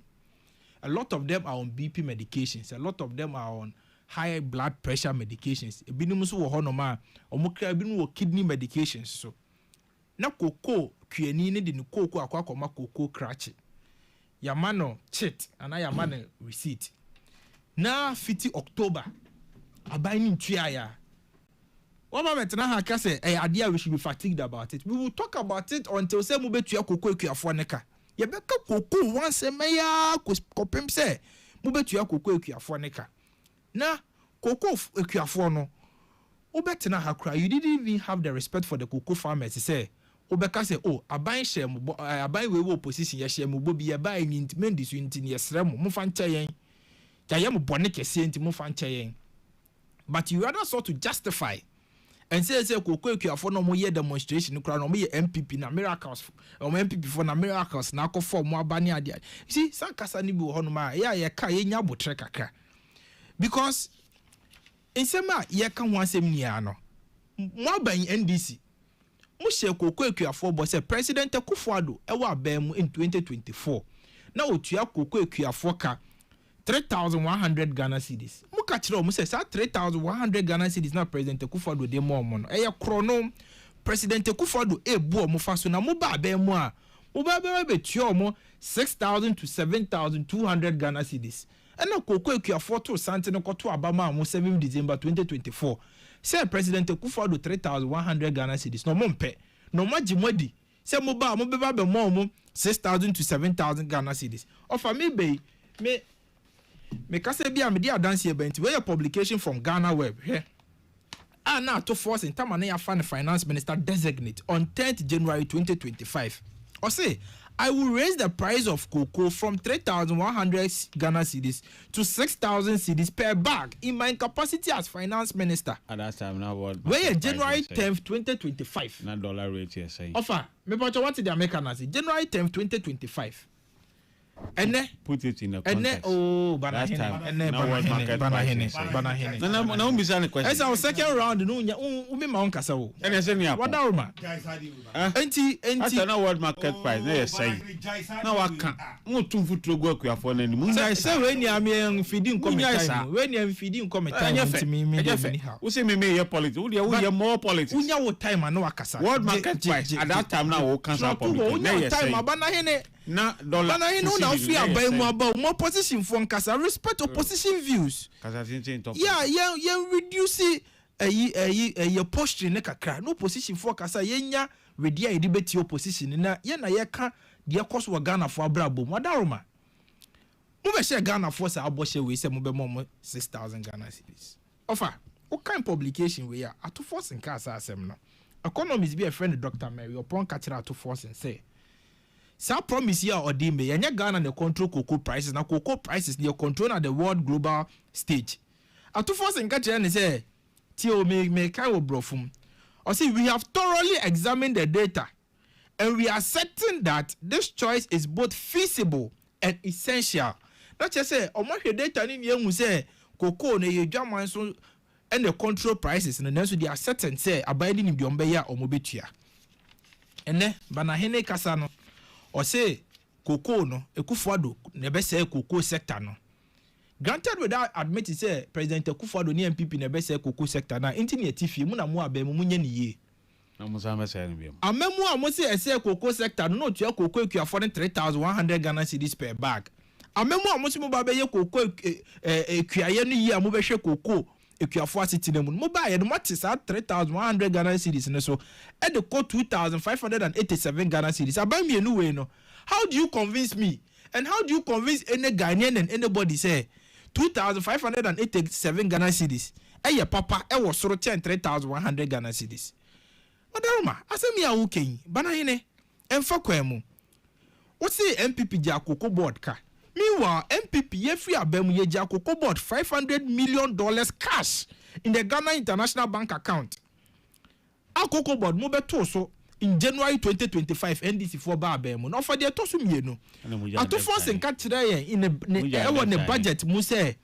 Speaker 6: A lot of them are on BP medications. A lot of them are on high blood pressure medications. Ebinum so wo hono ma omukra ebinum wo kidney medications so. Na koko kuani ne de ne koko akwa koko crash. Yamano cheat and I yamano receipt. Na 50 October abai ni ntua ya. One moment na ha ka say idea we should be fatigued about it. We will talk about it until say mo betua koko ekuafo neka. Ye beka koko once meya kopem se mo betua koko ekuafo neka. Na koko ekuafo no obetena ha kra you didn't even have the respect for the cocoa farmers say obeka say aban hye mo aban we opposition ye hye mo bo bi ye ba ni ntmendi so ntini ye sre mo fa ncha yen ya ye mo bone kese nti mo fa ncha yen but you rather sort to justify and say cocoa ekuafo no mo ye demonstration kra no mo ye MPP na miracles o MPP for na miracles na akofo mo abane ade you see sankasa ni bi ho no ma ye ka ye nya botre kakra because insema ye ka ho asem ni ano mo aban NDC mo she cocoa ekuafo bo say President Akufo-Addo e wa aban mu in 2024 na otua cocoa ekuafo ka 3,100 Ghana cedis. Muka chiro mu say 3,100 Ghana cedis na President Akufo-Addo de mo no. Eye krono President Akufo-Addo bu omo fa so na mo ba ba mu a. Mo ba ba betua omo 6,000 to 7,200 Ghana cedis. Ena koko ekuafo to sante no koto abama mo 7 December 2024. Say President Akufo-Addo 3,100 Ghana cedis. No mo mpe. No magimodi. Say mo ba be mo 6,000 to 7,000 Ghana cedis. Offer me be me kase bia me dia dance event where publication from Ghana Web here now to force in time na fan finance minister designate on 10th January 2025 or say I will raise the price of cocoa from 3,100 Ghana cedis to 6,000 cedis per bag in my capacity as finance minister
Speaker 5: at that time now what
Speaker 6: where January 10th 2025
Speaker 5: na dollar rate here say
Speaker 6: offer me but what the American say January 10th 2025 ene
Speaker 5: put it in a context.
Speaker 6: Bana hene
Speaker 5: na umbisa ne question
Speaker 6: esa second round no nya umi ma on kasa wo
Speaker 5: ene se ni apo
Speaker 6: wadaruma enti
Speaker 5: asa na world market price na say na waka mo tumfu trogo akuafo na ni mu
Speaker 6: say we ni am feeding nkometan we ni am feeding nkometan enti me
Speaker 5: wo say me ye politics wo ye more politics
Speaker 6: unya wo time na wakasa
Speaker 5: world market price at that time na wo cancel politics
Speaker 6: na ye time bana hene
Speaker 5: na dollar
Speaker 6: bana hene na free abai mu aba mo position for nkasa respect opposition views
Speaker 5: kasa tin top
Speaker 6: yeah reduce your posture ne kakra no position for kasa yenya ready a debate opposition na ye na ye ka de cost wa Ghana for abrabo mo daroma mo be share Ghana for sa aboshe we say mo be mo 6,000 Ghana cedis offer o kind publication we ya ato force nkasa asem no economists be a friend Dr. Mary upon catcher to force and say sa promise here or dimbe yenya Ghana the control cocoa prices na cocoa prices they control at the world global stage ato force nkatcher and say tio me kai obrofum or see we have thoroughly examined the data and we are certain that this choice is both feasible and essential not just say o mo hwe data ni ehun say cocoa na ye dwaman so and the control prices and then so they are certain say abiding in the ombeya or mobetia. And then banahene kasano or say cocoa no Ekufuado never say cocoa sector no. Granted without admitting say President Ekufuado ni MPP never say cocoa sector na inti tifi mu na mu abemu munye ni ye. Amemu amosi ese cocoa sector no to cocoa ku afford 3,100 Ghana cedis per bag. Amemu amosi mo ba be ye cocoa kuaye no yi amu be hwe cocoa ekuafo asiti na mu. Mo ba ye no mate sa 3,100 Ghana cedis no so e de ko 2,587 Ghana cedis. Abami enu we no. How do you convince me? And how do you convince any Ghanaian and anybody say 2,587 Ghana cedis? Eye papa e wo soro 3,100 Ghana cedis. Madaroma, asemi ya ukeng, bana hine, emfa kwemu. What's the MPP Jakoko board ka? Meanwhile, MPP ye free abemu ye Jakoko board $500 million cash in the Ghana International Bank account. Akoko board mube toso in January 2025 NDC for ba abemu. No for the tosu mienu. Ato force en katire in the budget mu say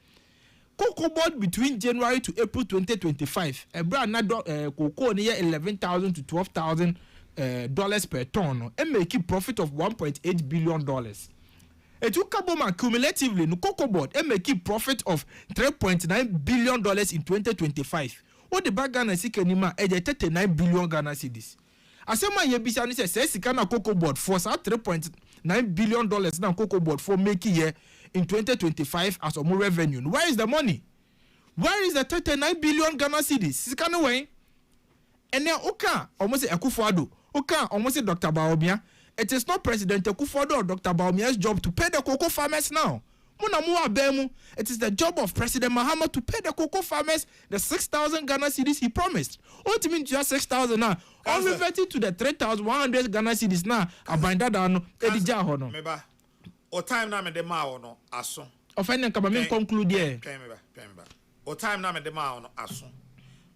Speaker 6: cocoa board between January to April 2025. A brand cocoa near $11,000 to $12,000 dollars per ton and make a profit of $1.8 billion. It took Kaboma cumulatively no cocoa board and make a profit of $3.9 billion in 2025. What the bag Ghana Sikanima at 39 billion Ghana cedis. Asema Yebisani says Sikana cocoa board for $3.9 billion now cocoa board for making here in 2025 as a more revenue. Where is the money? Where is the 39 billion Ghana cedis? Sikana way. And then Oka almost Ekufuado. Oka almost Dr. Baomia. It is not President Ekufuado or Dr. Baomia's job to pay the cocoa farmers now. It is the job of President Mahama to pay the cocoa farmers the 6,000 Ghana cedis he promised. What mean just 6,000 now? All reverting to the 3,100 Ghana cedis now. Abanda dano edija hono.
Speaker 4: Meba. O time na me de ma ono aso.
Speaker 6: Ofene kama me conclude here.
Speaker 4: Meba. O time na me de ma ono aso.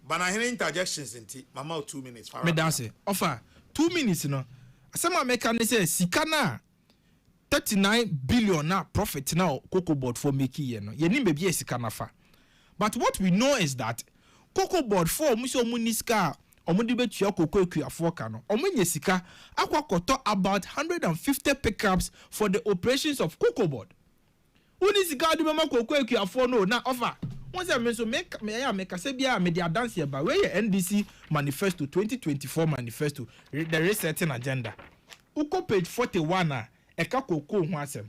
Speaker 4: Bana hene interjections inti mama 2 minutes.
Speaker 6: Me dance. Offer 2 minutes no. Asema meka ne say sikana 39 billion na profit now cocoa board for making ye no. Ye ni be bia sikana fa. But what we know is that cocoa board for muso muniska omudi betua cocoa ekuafo ka no. Omunye sika akwakoto about 150 pickups for the operations of cocoa board. Uni sika di mama cocoa ekuafo no na offer. Once I so make say bia me dia dance here ba we NDC manifesto 2024 manifesto the resetting agenda. Uko page 41 eka cocoa ho asem.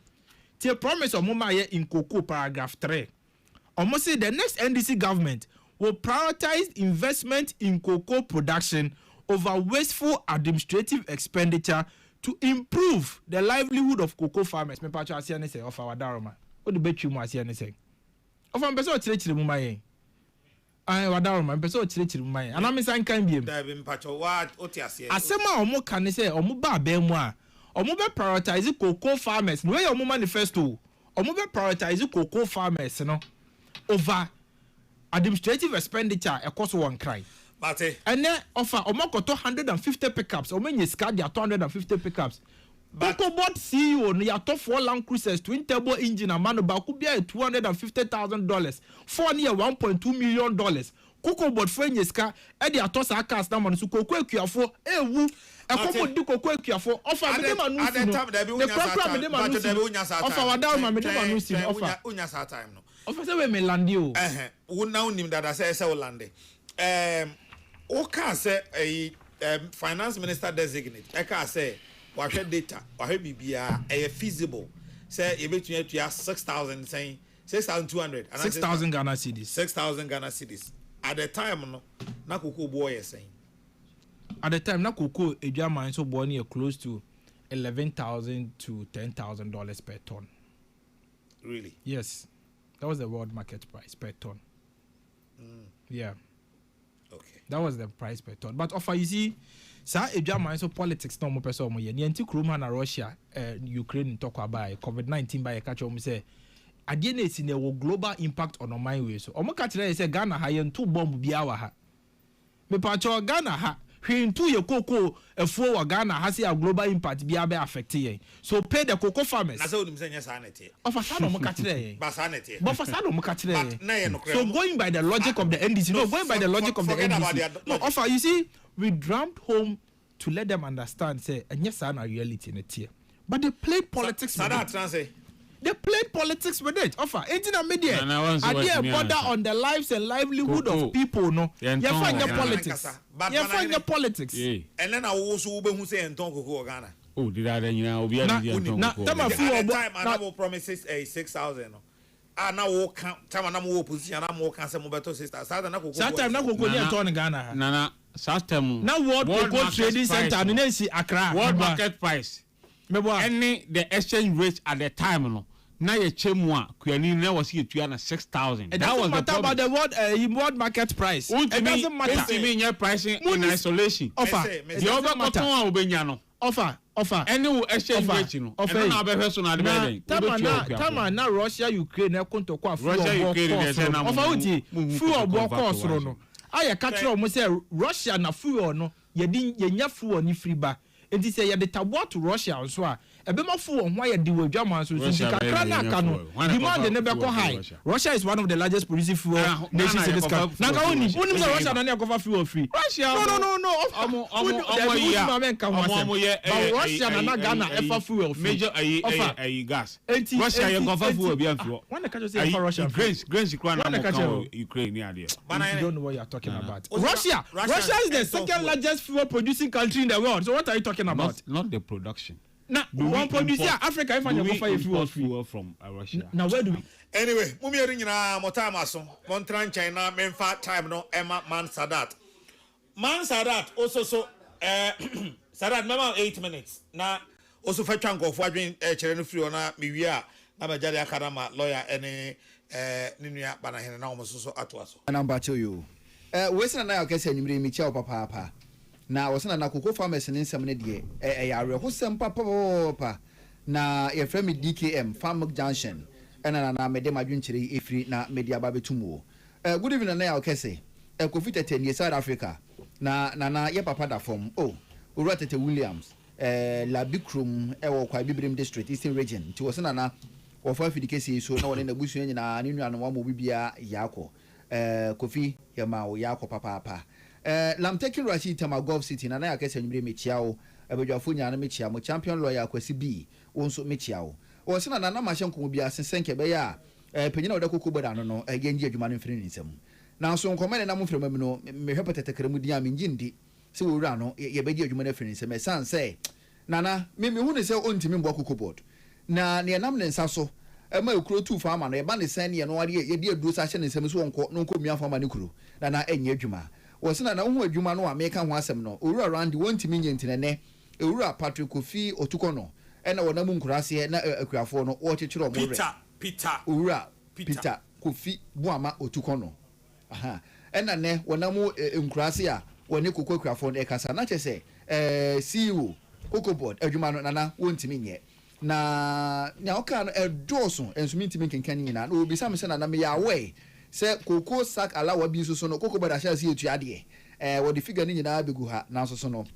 Speaker 6: Tie promise omuma ye in cocoa paragraph 3. Almost say the next NDC government will prioritize investment in cocoa production over wasteful administrative expenditure to improve the livelihood of cocoa farmers. Me pacho asia ne say of our daroma. O de betwi mu asia ne say. Of am person chire mu mayen. Ai wadaroma person chire mu mayen. Ana me san kan biem.
Speaker 4: Da be mpacho wa oti asia.
Speaker 6: Asema omo kan ne say omo ba ba mu a omo be prioritize cocoa farmers. No way omo manifesto. Omo be prioritize cocoa farmers no over administrative expenditure cost one cry.
Speaker 4: Mate.
Speaker 6: And then offer omokoto 150 pickups. Omenye ska dia 250 pickups. Cocoa board CEO no ya to 4 Land Cruisers twin turbo engine amano ba ku bia $250,000. 4 near $1.2 million. Cocoa board for nye ska e dia to sa cars na man so cocoa ekuafo ewu. Cocoa di cocoa ekuafo offer me dem anu si no. The program me dem anu si. Offer wada me dem anu si offer.
Speaker 4: Unya sa time no.
Speaker 6: Officer we me landi o.
Speaker 4: Wo na unim dada say wo lande. O ka say finance minister designate. E ka say wa hwe data, wa hwe bibia feasible. Say e betua tua 6,000 saying 6,200 and
Speaker 6: 6,000 Ghana cedis.
Speaker 4: 6,000 Ghana cedis. At the time no na cocoa boy saying.
Speaker 6: At the time na cocoa edwaman so boy near close to $11,000 to $10,000 per ton.
Speaker 4: Really?
Speaker 6: Yes. That was the world market price per ton. Yeah.
Speaker 4: Okay.
Speaker 6: That was the price per ton. But offer you see, sa edwaman so politics no mo person mo ye. Ni anti kroma na Russia, Ukraine talk about COVID-19 by catch o say adie na esi na wo global impact on my way so. Omo catch say Ghana ha ye nto bomb bia wa ha. Me pa cho Ghana ha hwe into ye cocoa efuo wa Ghana has a global impact be affect ye. So pay the cocoa farmers.
Speaker 4: Na say say nya sanete.
Speaker 6: Of sa no mo ka kire.
Speaker 4: Ba sanete.
Speaker 6: But for sa no mo ka kire. So
Speaker 4: So
Speaker 6: going by the logic of the NDC, no, going by the logic of the NDC. No, offer, you see, we drummed home to let them understand, say, and yes, I know reality in it here. But they played politics with it. They played politics with it. Offer, ain't in a media. I dare bother on the lives and livelihood of people, no. You find the politics. You find the politics.
Speaker 4: And then I also who say and talk to Ghana.
Speaker 5: Oh, did I then you know? We are
Speaker 4: at the time I will promises a 6,000. Ah, now walk time na mo position na mo kan se mo beto sister. Sa na kokoko.
Speaker 6: That time na kokoko ni turn Ghana.
Speaker 5: Nana, system.
Speaker 6: Now World Cocoa Trading Center ni na si Accra.
Speaker 5: World market price. Any the exchange rate at the time no. Na ye chemu a kuani na was you 6,000.
Speaker 6: That was the problem about the world market price.
Speaker 5: It doesn't matter. It mean your pricing in isolation.
Speaker 6: Offer.
Speaker 5: The over matter obenya no. Offer. Any exchange rate no.
Speaker 6: Offer.
Speaker 5: Na be person na the
Speaker 6: Tama na Russia Ukraine na konto kwa
Speaker 5: Russia Ukraine dey na.
Speaker 6: Offer uti fuel bo course no. Aya ka kire o mo say Russia na fuel no ye nya fuel ni free ba. Enti say ye dey tabo to Russia nso a ebema fuel ho ya di wadwama so so kakra na aka no demand ne be ko high. Russia is one of the largest producing fuel nations in this country. Na ka oni say Russia na cover fuel free. Russia no but Russia na Ghana ever fuel free.
Speaker 5: Major gas. Russia you cover fuel be fuel.
Speaker 6: When the say Russia
Speaker 5: grains Ukraine Ukraine near there.
Speaker 6: You don't know what you are talking about. Russia is the second largest fuel producing country in the world. So what are you talking about?
Speaker 5: Not the production.
Speaker 6: Now, one producer Africa if you offer fuel
Speaker 5: from Russia.
Speaker 6: Now where do we?
Speaker 4: Anyway, mumi eri nyina mota maso. Montran China memfa time no Emma Man Sadat. Man Sadat also so Sadat mema 8 minutes. Na also fa twa nkofo adwen kire no free na mewie a na bajade akadama lawyer ene ninua banahene na omososo atoaso.
Speaker 3: Number 2 you. We say na yakese anyimire mi chia papa. Na wasana na cocoa farmers ne nsem ne de yare ho sem papa na ye frame DKM Farm Junction na mede madwenkyere efiri na media ba betumo. Good evening na yakese. Kofi Tete ni South Africa na ye papa da form Owura Tete Williams la Bikrum wo kwa Bibrim district Eastern region ti wasana na wo fa fidikesi so na wona na busu nyina ne nua no wa mo bibia yakọ Kofi ye ma wo yakọ papa Lam taking Rashid Tamagov City na yakese nyimire mechiao abadwafo nya na mechia mo champion lawyer Kwasi B wonso mechiao wo se na mahye nkomo bia sensenke be ya panyina oda kokko boda no yenji adwuma no mfiri nsem na so nkomane na mo mfiri mam no mehwe patetekere mu dia me ngindi se wo wura no ye bedi adwuma no mfiri nsem sanse nana me hu ne se ontimi mbo kokko board na ne nam ne nsa so ma ekuro tu fa ama no ye ba ne san ne no wade ye di aduro sa hye ne nsem so wonko no nko miafo ama ne kuro na enye adwuma wasina na hu adwuma no ameka ho asem no owura round wontimi nyentinene owura Patrick Kofi Otukono ena wona mu nkurase na akuafo no wo chechiro mo re
Speaker 4: Peter
Speaker 3: owura Peter Kofi Buama Otukono aha ena ne wona mu nkurase a woni kokko akuafo no ekasa na chese CEO Cocoa Board adwuma no nana wontimi nye na nya oka no edoso ensumi ntimi kenkan nyina na obi sam se na me ya we se cocoa sack alawa bi so no Cocoa Board asha se etu ade wo the figure ni nyina begu ha na so no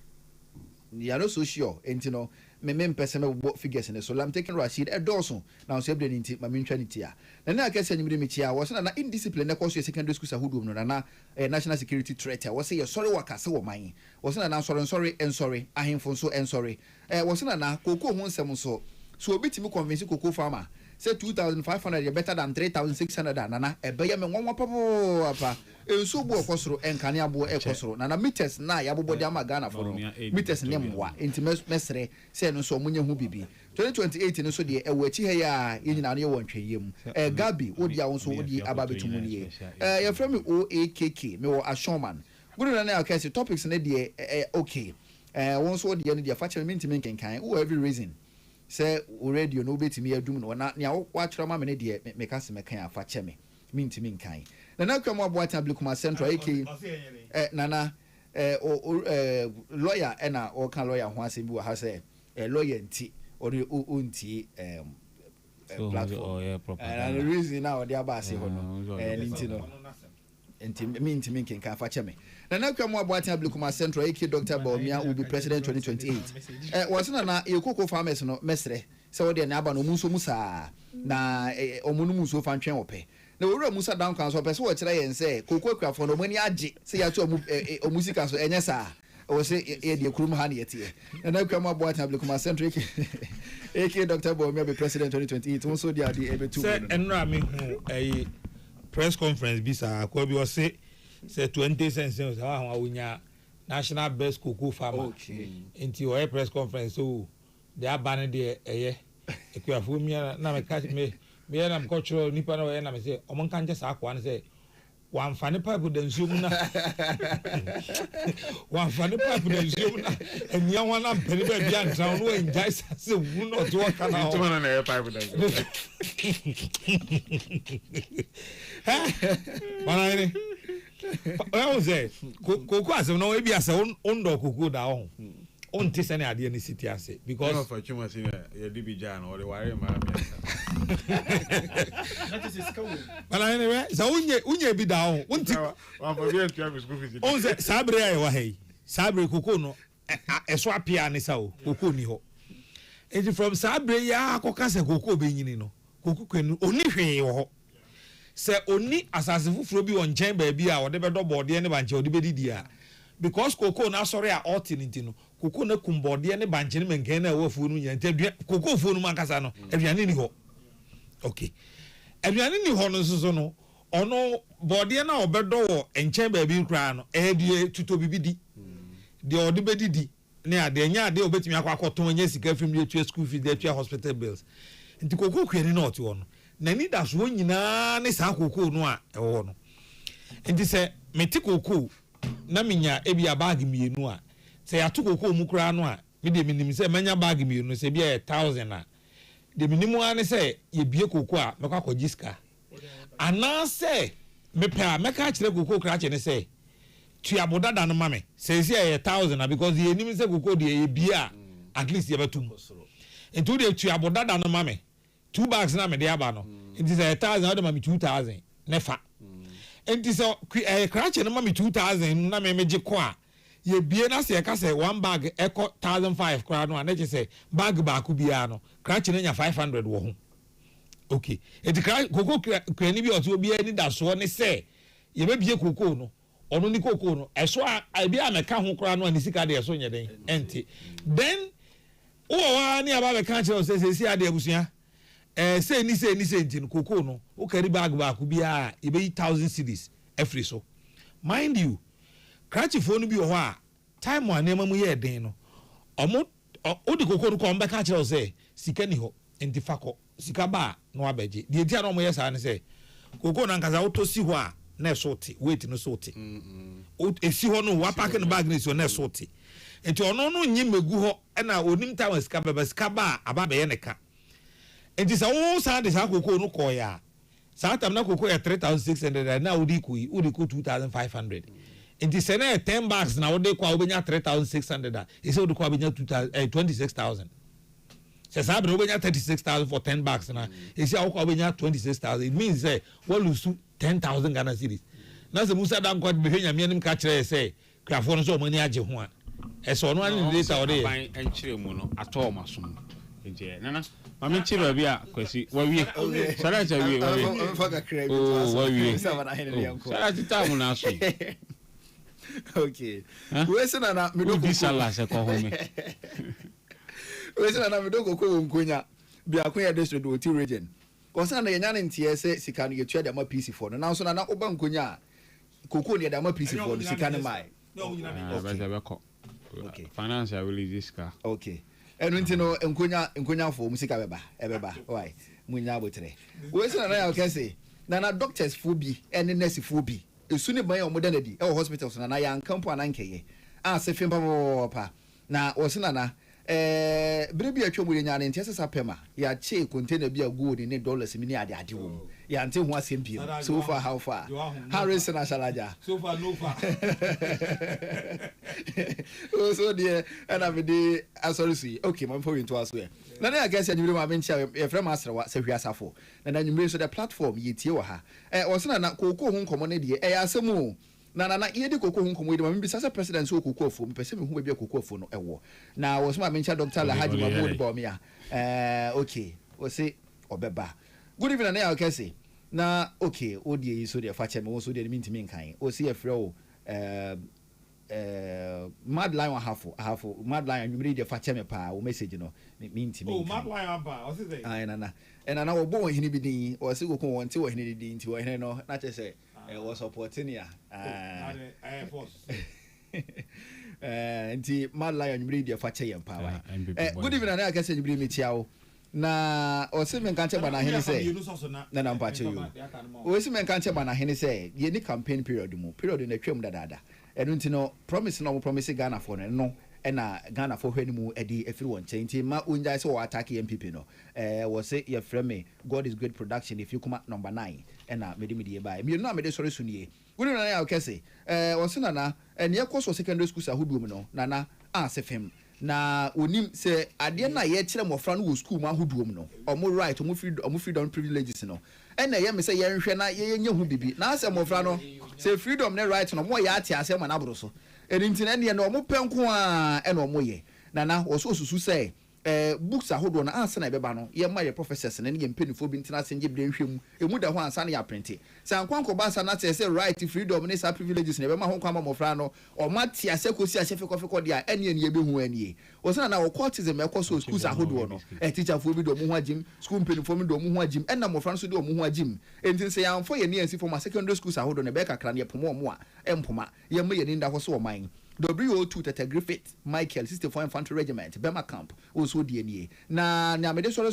Speaker 3: ya no so sure enti no me mpese me bo figures ne so lam taking Rashid edoso na so ebre nti ma mentwa ni tia na akese nyimire me chia wo so na indiscipline na course secondary school sahudum no na national security threat wo se ye sorry wakase wo man wo so na sorry ahemfo so sorry wo so na cocoa ho nsem so obitimi convince cocoa farmer say 2,500 better than 3,600 nana ebeye me nwanwa papo apa enso bu okosoro enkane abo ekosoro nana meters na ya bobodi ama Ghana for meters ne mwa enti mesre say no so munye hu bibi 2028 no so de ewachi he ya yenyina no ye wontweyem Gabi odi a wonso odi ababetumu nie ye frame OAKK me wo Ashoman guru na akase topics ne de okay wonso odi ne de fache mentimi kenkan wo every reason say radio no betimi adum no na nya wa kyerɛ ma me de me ka se me kan afa kyɛ me mintimi nkan na kwam aboata Ablikuma Central AK nana lawyer na o kan lawyer ho asem bi wa ha say lawyer nti o nti platform and the reason now they aba ase ho no nti no ntimi kenka fa cheme na na kwa mo aboaten Ablekuma Central AK Dr. Baumia will be president 2028 was na yekoko farmers no mesre se wo de na aba no mu so musa na omunu mu so fa ntwen ope na wura musa down kan so pese wo kire yen se koko akwafo no mani age se ya to omusika so enye sa o se e de kurum ha na yetie na kwa mo aboaten Ablekuma Central AK Dr. Baumia be president 2028 won so dia de ebetu
Speaker 4: se enra me hu press conference bi sa ko bi o se 20 cents say wa wonya national best cocoa farmer into your press conference so they are banning the ekwafo mi na me catch me na me cultural nipa na na me say o mon kan je sa akwa na say wan fane pipe da nsuom na wan fane pipe da nsuom na enya wana mpere ba bia ntran no enjai say wu no to waka na to na pipe da wana ni I was say koko asem no e bia say ondo koko da ho on te sene ade ni city ase because
Speaker 5: no for chuma say ya dibi jan or the wire ma
Speaker 6: that is kawo
Speaker 4: bala ni we sa unye bi da ho unti
Speaker 5: wa for bien tua school fees
Speaker 4: on say sabre ya wa hey sabre koko no eso apia ni sa o koko ni ho it from sabre ya akoka se koko be nyini no koko kwenu oni hwe ho se oni asase fufuro bi won chen ba bi a wode be do bode ne banche wode be didi a because koko na sorry a altinity no koko na kumbode ne banche ne menken na wafu nu nya nta koko fu nu mankasa no aduane ni ho okay aduane ni ho no so no ono bode na obedo wo enchen ba bi kra no die tuto bibidi de wode be didi ne ade nya ade obetimi akwakoton nya sika fim de tua school fees de tua hospital bills nti koko kwani na ote wo no na ni da so nyina ne sa koko no a ewo no enti se meti koko na minya ebia bag mienu a se ya to koko mu kura no a me de minim se manya bag mienu se bia 1000 a de minim a ne se ye bie koko a mekwa kojiska ana se me pa meka kire koko kura che ne se tua bodada no mame se se ye 1000 a because ye nim se koko de ye bia at least ye betum enti de tua bodada no mame 2 bags na me de aba no it is 1000 order me 2000 nefa it is crash no me 2000 na me meje ko a ye bie na se ka se 1 bag eco 1005 kra no na je se bag ba ku bia no crash na nya 500 wo ho okay it crash koko krani bi oto bia ni da so ne se ye be bie koko no ono ni koko no eso a bia me ka ho kra no ani sika de eso nye den enti then o wa ni aba be ka che o se si ade abusua say ni ntin koko no o carry bag ba ku bia e be 1000 cedis every so mind you cratch phone bi o ho a time one nema mu ye den no omo o di koko no ko mba ka kire o say sika ni ho enti fako sika ba no abeje de enti na omo ye sa ne say koko na nkaza auto si ho a na so ti wait no so ti o esi ho no wa pack no bag ni so na so ti enti ono no nyi megu ho na onim time sika ba aba be ye ne ka enti sa wo sa de sa koko no ko ya sa tam na koko ya 3600 na udi ku 2500 enti se na 10 bags na odi kwa obenya 3600 ese odi kwa obenya 26000 se sa bre obenya 36000 for 10 bags na ese akwa obenya 26000 it means say we lose 10000 Ghana cedis na se musa dan kwa be hwenya me nim ka kire say krafo no so mani age ho a ese ono ani data odi
Speaker 5: ban enchire mu no ato masum eje nana mami chiro bia kwesi wawie sara cha wie wawie
Speaker 3: faka crave
Speaker 5: wawie
Speaker 3: sara hene yanko
Speaker 5: sara titamu na so
Speaker 3: okay we se na me do
Speaker 5: ko sala se ko home
Speaker 3: we se na me do ko nkonya bia ko ya district oti region ko se na yenya ne ntie se sika no yetua de ma PC4 no na so na oba nkonya koko ne de ma PC4 no sika ne mai
Speaker 5: okay financial release ka
Speaker 3: okay enu nti no nkonya fo musika beba why munya abotre we se na ya kese na doctors fo bi ene nurse fo bi esu ne ban ya omoda na di e hospitals na ya nkampo anankeye a se fimpa pa na wo se na bere bi atwa mu nya ne nti sesa pema ya che container bi agu ni dollars mi ni ade wo ya ante ho asem pie so far how far Harris na shalaja
Speaker 4: so far no far
Speaker 3: so dear and I be sorry see okay my phone into us where na I guess you ma bencha e frame asrewa se hwiasafo na nyumre so the platform yetie wo ha osena na kokko ho nkomo ne de asem o na ye de kokko ho nkomo de ma bi sasa president so kokko afo mpese me hu bi kokko afo no ewo na wo so ma bencha Dr. Lahaji Mahmoud Bawumia okay we say obeba good evening na ya kese na okay odie yi so de fa cheme wo so de mintimi nkan o see afre o mad lion hafo mad lion you de fa cheme pa o message no mintimi
Speaker 4: oh mad lion ba o say
Speaker 3: ai na wo bo hini bi din o se kokon won ti wo hini din ti wo hini no na che se was supporting ya
Speaker 4: Air Force
Speaker 3: nti mad lion you de fa che yem pa wa good evening na kese you me tiawo na o se men kan che bana hene say na mpa che yo o se men kan che bana hene say ye ni campaign period na twam dada enu nti no promise no promise Ghana for no na Ghana for hwani mu edi efiri won chen nti ma unja se o attack MPP no wo se ye frame God is great production if you come number 9 na medi buy me no amede sori sunie woni na ya okese wo se na ene ekoso secondary schools ahuduom no na asefem na onim se ade na ye kire mofra no wo school mu ahuduom no omo right omo freedom privileges no ena ye me se ye nhwe na ye nya hu bibi na ase mofra no se freedom ne right no mo ya ate ase ma na boro so enti na ne no omo penko a ena omo ye na wo so susu se books ahodo na ansa na beba no ye ma ye professors na ye mpenifo bi ntina se nge bre nhwem emu da ho ansa na ya print san kwanko ba sa na se right freedom ne sa privileges na be ma ho kwama mofra no o ma ti ase kosi ase fekofeko dia ene ene be hu ene o sana na courtism ekoso schools ahodo no teacher fo bi do mu ho agim school mpenifo mi do mu ho agim ena mofra no so do mu ho agim enti se ya mfo ye ne ansi for secondary schools ahodo ne be kakra ne pomo mo a empoma ye ma ye ni nda ho so o man WO2 Tete Griffith Michael 64 Infantry Regiment Bema Camp also die na amede so ne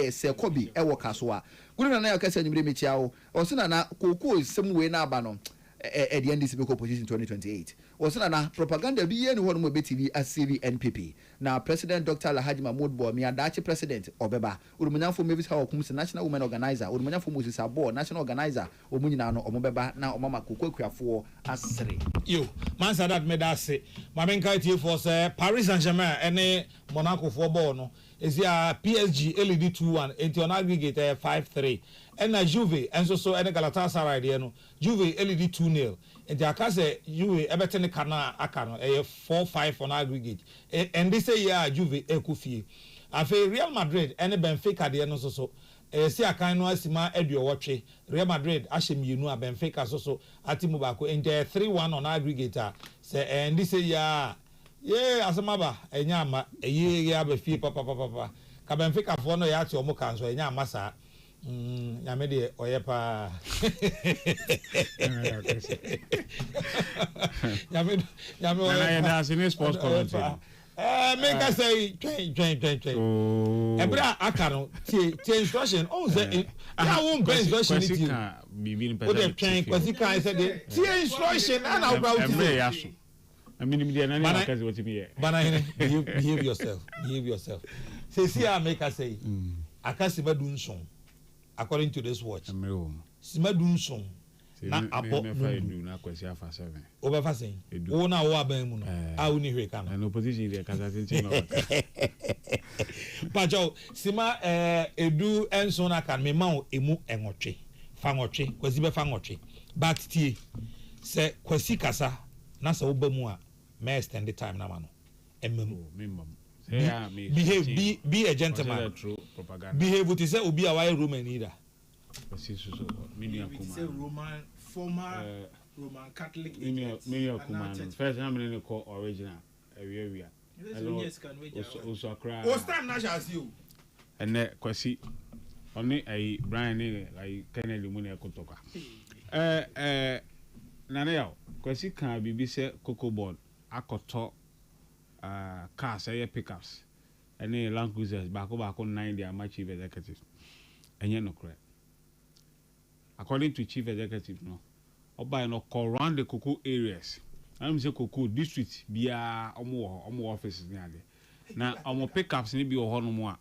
Speaker 3: se kobi e wo kaso a gunu na ya kasa nyimre mechiawo o se na kokko sem we na aba no at the NDC position 2028 o se na propaganda bi ye ne ho no mo BTV ACV NPP na President Dr. Lahaji Mahmoud Bawumia dachi president obeba urumunyafo Mavis Hawa kumse National Women Organizer urumunyafo Moses Abo National Organizer omunyina no omobeba na omama kokwakuafo asere
Speaker 4: yo man said that made us say my main criteria for say Paris Saint-Germain and Monaco for ball no is ya PSG LED 2-1 into an aggregate 5-3 and Juve and so and Galatasaray there no Juve LED 2-0 and the akase Juve Everton kana akano 4-5 on aggregate and they say yeah Juve ekufie afi Real Madrid and Benfica there no so see akan no asima edu watwe Real Madrid ahemienu a Benfica so atimu bako and 3-1 on aggregator say and they say yeah asamaba enya ama eye ya be fie papa ka Benfica fo no ya ati omo kan so enya ama sa nyame de oye pa nyame
Speaker 5: oye na senior sports commentator
Speaker 4: make us say train ebra akaro tie instruction say ya won be instruction it
Speaker 5: bibi
Speaker 4: o de train kwasi kan say de tie instruction and how about it
Speaker 5: I mean,
Speaker 4: behave yourself. Say, make us say, I can't see Madun song according to this watch. Simadun song. Na apo
Speaker 5: na kwesi afa 7
Speaker 4: over fasting o na o aban mu no a uni hwe kana
Speaker 5: no opposition dey kasa tintin no
Speaker 4: pajo sima edu enso na kan me ma o emu enwotwe fa nwotwe kwesi be fa nwotwe but tie se kwesi kasa na se oba mu a may extend the time na ma no
Speaker 5: minimum
Speaker 4: behave be a gentleman behave to say obi a why Roman either
Speaker 6: Roman former Roman Catholic
Speaker 5: first how many call original area also cry
Speaker 4: o stand na shall see you
Speaker 5: and kwasi oni ai Brian ni like Kennedy mu na ekotoka nana yaw kwasi kan bibi se cocoa board akoto cars aye pickups any Land Cruisers back 9 their my chief executive enye no correct. According to chief executive no oba no call around the cocoa areas I'm say cocoa district bia omo offices ni ade na omo pickups ni bi o ho no mo a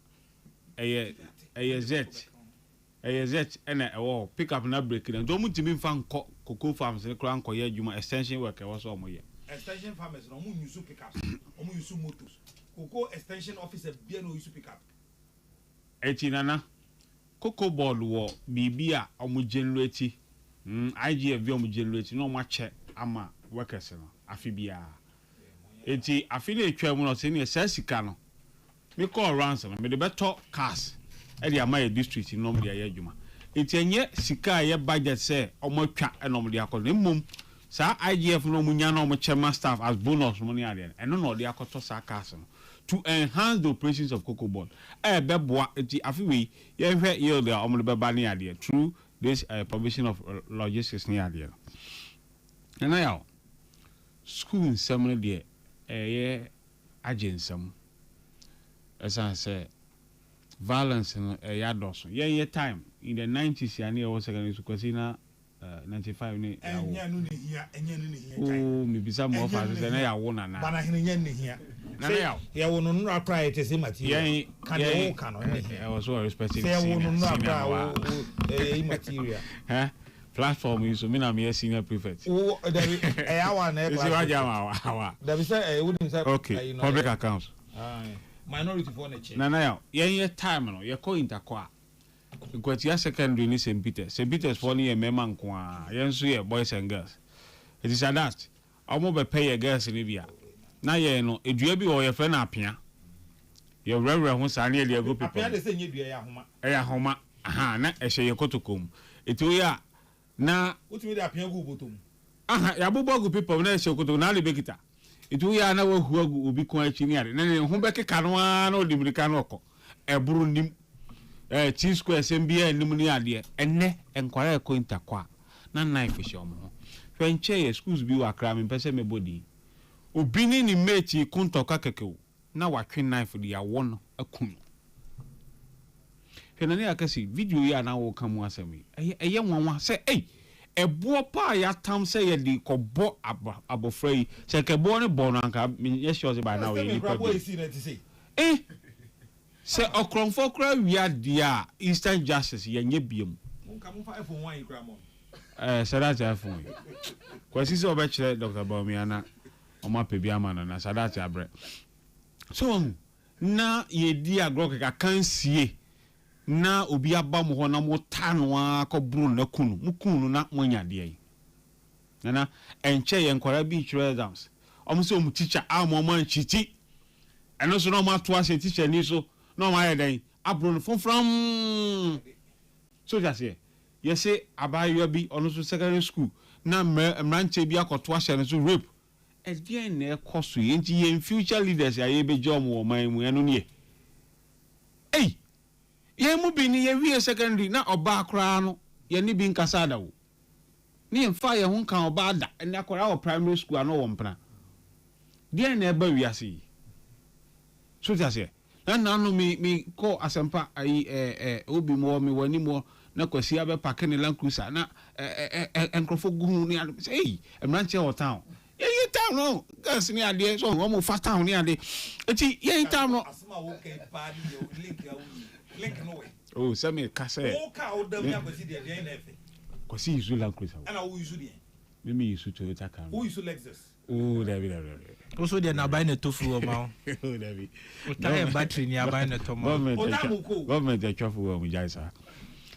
Speaker 5: eye z zet ena ewo pick up na break na do mutimi mfa nko cocoa farms ne kra nko ye adwuma extension worker wo so mo ye
Speaker 4: extension farmers no mo use pick up mo use motos cocoa extension officer bia no use pick up
Speaker 5: nana cocoa board wo bibia omo generate IGF bi omo generate no mo che ama workers no afi bia eti afi na etwa mu no se ne sa sika no me call rounds no me de beto cars e de ama district no mo de aye adwuma eti enye sika ye budget se omo twa e no mo de akọ mmom sa IGF no mo nya no mo chairman staff as bonus money ade eno no de akoto sa cars no to enhance the operations of cocoa board beboa eti afi we ye hwe yield the omo de beba ne ade through this provision of logistics ne ade na ya school nsem de ye agensam as I say violence in a dozen. Yeah, time in the 90s, I was secondary school because 95 ne. Oh, maybe some more fast than I won and I here. Now, yeah, one not try to see material. I was so respected. Material. Huh? Platform is so many senior prefect. Oh, okay, public accounts.
Speaker 4: Minority for nature.
Speaker 5: Now, yeah, time no, you're going to qua. Because your secondary in St. Peter's. St. Peter's for near Memang Qua, Yansu, boys and girls. It is a dust. I won't pay your girls in Libya. Now, you know, if you be or your friend up here, your reverend wants to nearly a group of people. A homa, aha, not a shay cotucum. It will ya now. What will up here go bottom? Aha, Yabubo people, no shokoto, nali bekita. Itu ya na wo huagu obi kon achi ni ade na ho beke kanwa na odimri kanoko eburu nim T square sembia nim ni ade enne enkwara ekonta kwa na knife hye omo hwenche ye schools bi wa kra me pese me body obi ni mate kuntoka kekewo na watwe knife dia won akunu hwenane akasi video ya na wo kamu asemi eye nwanwa se ebo pa ya tam say ye di ko bo abofrei se ke bo ne bo no anka ye sure say by now we se okronfo kra wia dia instant justice ye nye biem nka mo fa iPhone 1 kra mo sadati iPhone kwasi se oba kire Dr. Bawumiana o ma pe bia ma na sadati abre so na ye di agro ka kansie na obi aba mo ho na mo tano akoburu na kunu mukunu na monya de yi na enche ye nkora bi chire exams omso mu teacher amoman chiti eno so no ma to ase teacher ni so no ma ye den abru from so just here you say abayo bi ono so secondary school na mranche bi akoto ase no so rape again na ekoso ye nti ye future leaders ya ye be jom wo man mu eno ne ye mu bi ni ye wie secondary na oba akra no ye ni bi nkasa da wo ni mfa ye ho kan oba da na akora wo primary school ano wo mpna de na eba wiase so jase na no mi ko asempa ai obi mo mi wani mo na kwasi abe park ne Land Cruiser na enkrofo gu ni say emranche o town ye town no gas ni ade so wo mo fa town ni ade eti ye town no asma wo ke pa ni o link no way. Oh, some kase. Oh, ka o dem ya kwesi de na efe. Kwesi use Land Cruiser. Ana wo use de. Me use Toyota Camry. Who use Lexus? Oh, David.
Speaker 6: Also de na buy na tofu o ma.
Speaker 5: Oh, David.
Speaker 6: O tire battery ni buy na tomo.
Speaker 5: Government dey travel wo mu jaisa.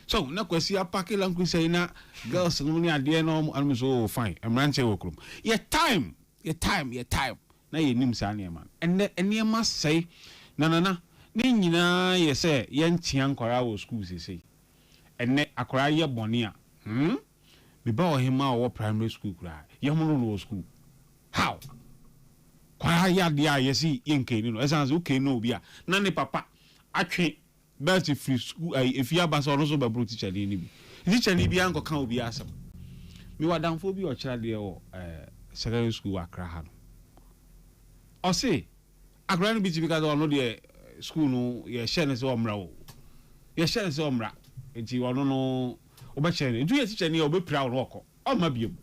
Speaker 5: So, na kwesi apake Land Cruiser na girls no ni ade no am so fine. Emranche wo krum. Your time. Na ye nim sa na man. Enne ma say na ni nyina ye se ye ntia nkwara wo school sese enne akwara ye bone a me ba ohima wo primary school kura ye hono no school how kwara ya dia ye si ye nkeni no esanse okay no obi a na ne papa atwe best free school efia ba so no so ba bro teacher ni bi teacher ni bi anko kan obi asem me wadamfo bi o kira de wo secondary school akra ha no o se akra no bi ti bi ka do no de school no ye share so omra o ye share so omra enti wono no oba share ntu ye teacher ni oba pira wo ko o ma biem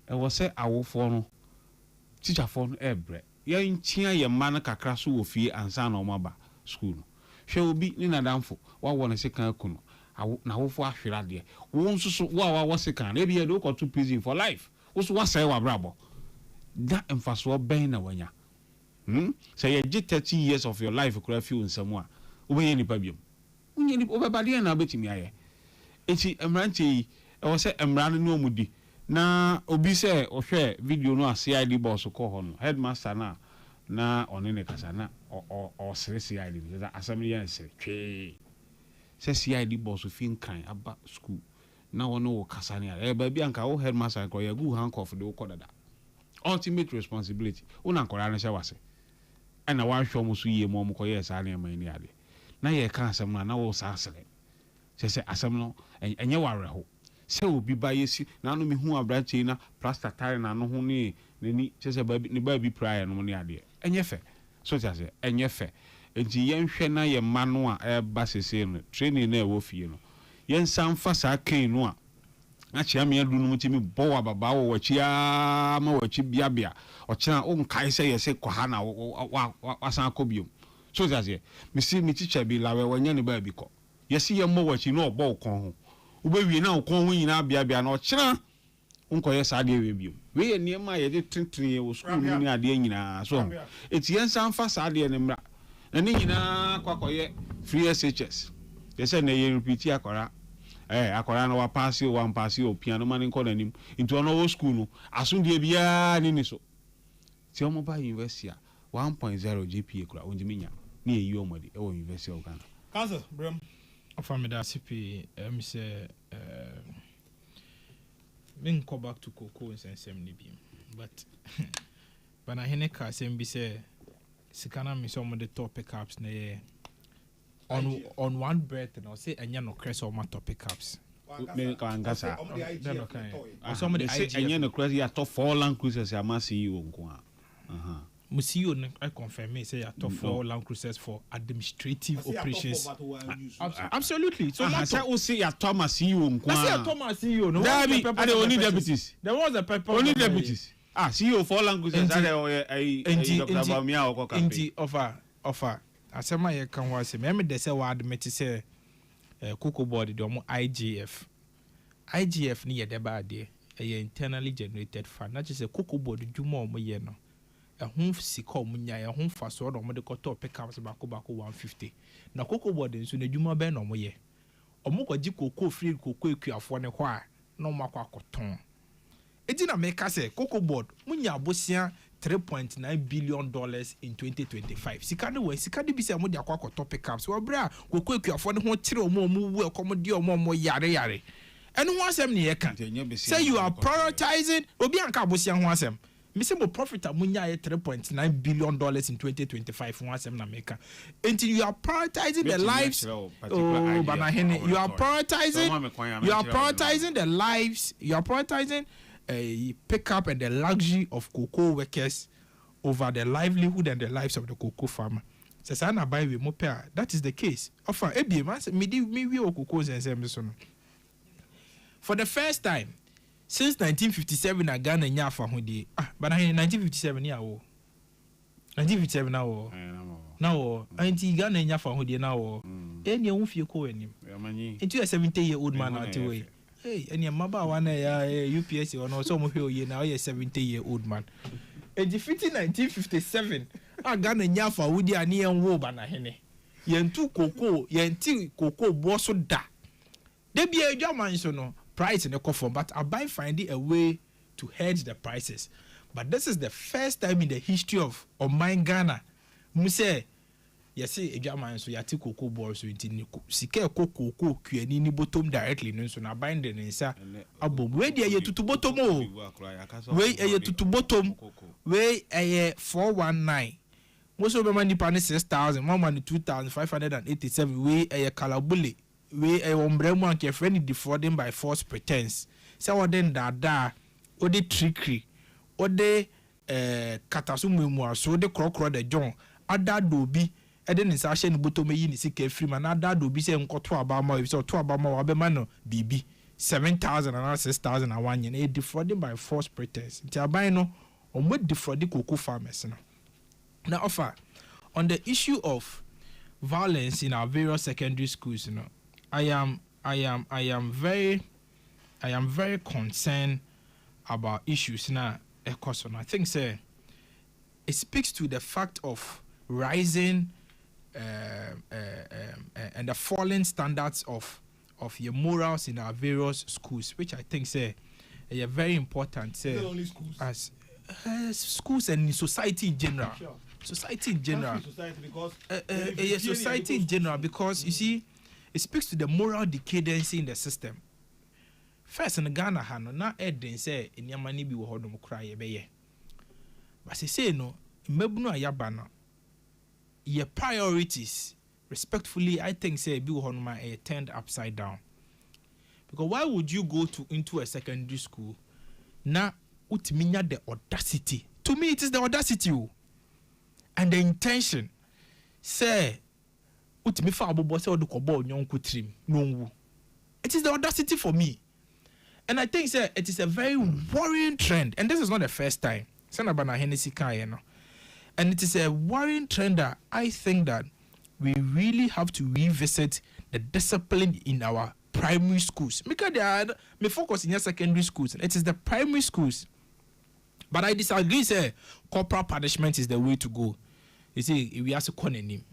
Speaker 5: e wo se awofo no teacher fo no ebre ye ntia ye ma na kakra so wo fie ansa na o ma ba school no hwe obi ni nadamfo wa wo no se kan ku no na wo fo ahwera de wo nso so wo second e be do go to prison for life wo so wasai wa brabo da emfaso ben na wanya say you get 30 years of your life kura fi nsam a wo be nipa biom unye ni obebade na betimi aye eti emrante yi e wo se emran no omudi na obi se ohwe video no CID boss ko ho no headmaster na one ne kasa na o sere CID that assembly yan sere twe se CID boss fin kan aba school na wono wo kasa ne e ba bi anka wo headmaster ko ya gu handcuff de wo kodada ultimate responsibility una nkora na wase ana wa hwo mo so yie mo ko ye sa na ma ni ade na ye kan asem na wo sa sere se asem no enye ware ho se obi ba yesi na no mi hu abrache na plaster tire na no ho ni nani se ba ni ba bi prayer no ni ade enye fe so ti ase enye fe enti yen hwe na ye ma no a e ba sese no training na e wo fie no yen san fa sa kan no a achia me adu no mutimi bo wa baba wo wachia ma wachi biabia ochina o nkai se ye se kwa na wasan akobiom so ti ase mi teacher bi lawe wanya ne ba bi ko yesi ye mo wachi no obo kon ho ubewie na okon ho nyina biabia na ochina unkoye saade we biom we ye niema ye de tintrin ye wo school ni ade nyina so eti yensan fa saade ne mra na ni nyina kwakoye free SHS yese na ye repeat akora akora na wa pass you one pass you piano man nko nanim into no wo school no asundie bia ni so ti o mo ba university 1.0 GPA kura onjiminya ni eyi omode e wo university of Ghana
Speaker 6: council bram from the CP say me go back to cocoa and same nibi but I hear ka same be say sikana me some of the top pickups na on one breath and I say anya no crest on my top pickups
Speaker 5: me ka ngasa
Speaker 6: some of the
Speaker 5: anya no crest ya top 4 Land Cruisers ya ma see you nko
Speaker 6: Museo, I confirm me say top 4 Land Cruisers for administrative operations. Absolutely. So
Speaker 5: I say we say Thomas CEO.
Speaker 6: I say Thomas CEO. No.
Speaker 5: There only deputies.
Speaker 6: There was a purpose.
Speaker 5: Only deputies. CEO for Land Cruisers. Dr. Bamia or
Speaker 6: campaign. Offer. Asema ye kan wa say me dey say wa admit say Cocoa board dey omo IGF ni ye dey ba dey internally generated fund. Not just a Cocoa board dwuma omo ye no. A home sika omunya ya home fa so do mo de koto pickups bako 150 na Cocoa board nso na dwuma be na mo ye omo kwaji cocoa free cocoa ekuafo ne ho a na mo akwa akoton edi na me ka say Cocoa board munya abosia $3.9 billion in 2025 sika ne we sika de bi say mo de akwa akoto pickups wo bra cocoa ekuafo ne ho kire omo wu ekomodi omo yare enu ho asem ne ye ka say you are prioritizing obi anka abosia ho asem Mr. Profit amunya $3.9 billion in 2025 one sem na America. Until you are prioritizing the lives you are prioritizing the lives, you are prioritizing a pickup and the luxury of cocoa workers over the livelihood and the lives of the cocoa farmer. That is the case. For the first time since 1957 Ghana nya fa ho die but 1957 ya wo 1957 na wo anti Ghana nya fa ho die na wo eni ehun fie ko anim into a 70-year-old man at way eni maba wa na ya UPS ono so mo hwe oye na 70-year-old man edi 1957 Ghana nya fa ho die ani en wo ba na hene yentu koko bo so da de bia adwaman so no price in the coffin, but I by finding a way to hedge the prices. But this is the first time in the history of mine Ghana. Muse, you see, a German so yati cocoa balls so in sike cocoa kueni ni bottom directly no so na bind the nsa abom we dey ye tutu bottom o we ye tutu bottom we 419 most of them nipa ne 6,000 one man 2,587 we kalabule we ombremu anke friend defrauding by false pretense say what then dada o de trickery o de katasu memu aso de krokro de john ada dobi e de nsa hye ne bottom yi ne sika free man ada dobi say nkoto abama we say to abama wa be ma no bibi 7,000 and 6,000 and one yen defrauding by false pretense nti aban no omo defrauding cocoa farmers no now offer on the issue of violence in our various secondary schools, you know, I am am very concerned about issues now. I think say it speaks to the fact of rising and the falling standards of your morals in our various schools, which I think say are very important. Say
Speaker 4: only schools
Speaker 6: as schools and in society in general.
Speaker 4: Sure.
Speaker 6: Society in general.
Speaker 4: Society
Speaker 6: in general, because you see, it speaks to the moral decadency in the system. First, in Ghana, Hano, na Eden say in Yamani be hodom cry be. But say no, mebuno ayabana. Your priorities, respectfully, I think say be honoma turned upside down. Because why would you go into a secondary school na utiminya the audacity? To me, it is the audacity and the intention. Say utimi fa abobo say odukobo nyonku trim no. It is the audacity for me. And I think say it is a very worrying trend, and this is not the first time. Senabana Hennessy Kayeno. And it is a worrying trend that I think that we really have to revisit the discipline in our primary schools. Because me focus in your secondary schools. It is the primary schools. But I disagree, say corporal punishment is the way to go. You see, we have to call him.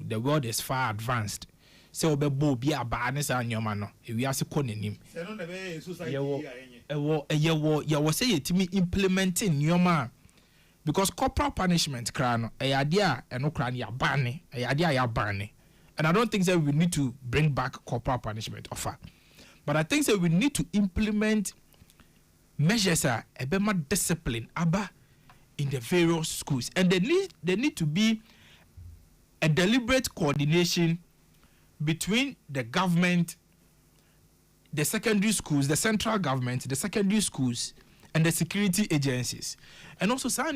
Speaker 6: The world is far advanced. So be be a badness and your man. We have to call him. You say it me implementing your man. Because corporal punishment, crano, a idea and no cran ya banning, a idea ya banning. And I don't think that we need to bring back corporal punishment offer. But I think that we need to implement measures a bit more discipline in the various schools. And there need to be a deliberate coordination between the government, the secondary schools, the central government, the secondary schools, and the security agencies. And also, I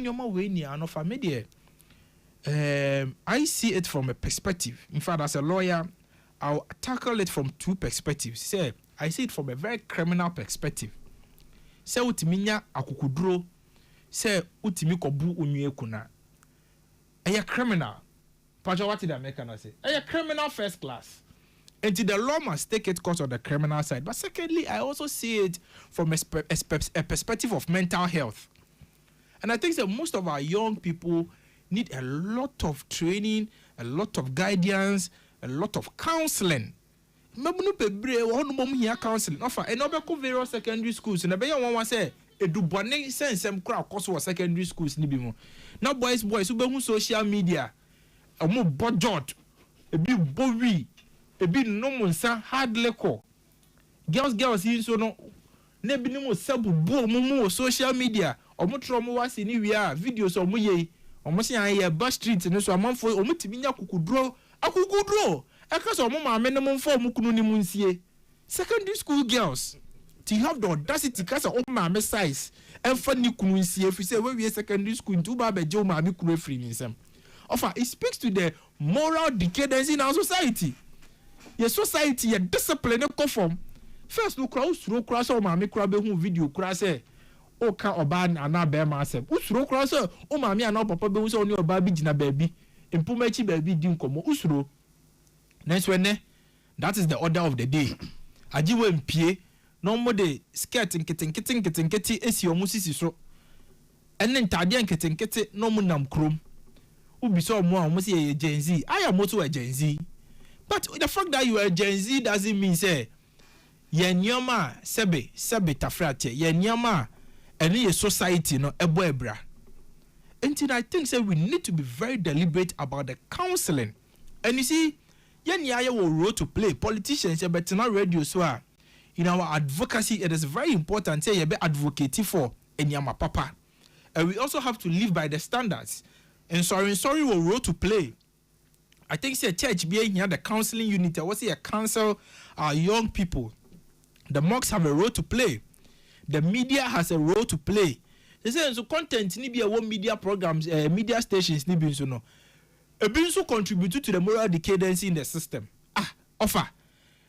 Speaker 6: see it from a perspective. In fact, as a lawyer, I'll tackle it from two perspectives. Say, I see it from a very criminal perspective. Say, utiminya akukudro. Say, utimi kobu unye kuna. Aya criminal. Pacho, what did I make an say? Aya criminal first class. And the law must take its course on the criminal side. But secondly, I also see it from a perspective of mental health. And I think that most of our young people need a lot of training, a lot of guidance, a lot of counseling. Counseling. And various secondary schools. And I say, edubane sense crowd course was secondary schools. Now boys, who social media, a more budget, a bit boring. Ebi no monsa hard liquor. Girls yin so no na bi no sabu bo mo social media. Omo tromo wase ni wia videos omo ye. Omo se an ye bus street no so amanfo omo timinya akukudro. E ka so omo maame no monfo omo kunu ni munsie. Secondary school girls to have the audacity ka so omo maame size emfa ni kunu nsie fi say we secondary school ntu ba be je omo maame kunu free nsem. Offer it speaks to the moral decadence in our society. Your society, your discipline, conform. First, no crowd, through cross or mammy crab video crash. O can oban and not bear myself. Usro crosser, o mammy and no papa bones on your baby, jina baby. Impumechi baby didn't come. Usro. Next one, that is the order of the day. Ajiwe mpie, no more day, skirt and kitty, esi or musisi so. And then Tadian kitty, no munam chrome. Ubi so more, must see a Gen Z. I am also a Gen Z. But the fact that you are Gen Z doesn't mean say yenyama sebe tafrate yenyama any society no ebo ebra. And I think say we need to be very deliberate about the counseling. And you see, yenya will role to play. Politicians but not radio so in our advocacy it is very important say you be advocating for enyama papa. And we also have to live by the standards. And sorry will role to play. I think say church being here the counseling unit. I was here counsel our young people. The mosques have a role to play. The media has a role to play. They say so content ni be a one media programs, media stations ni be so no. A being so contribute to the moral decadence in the system. Offer.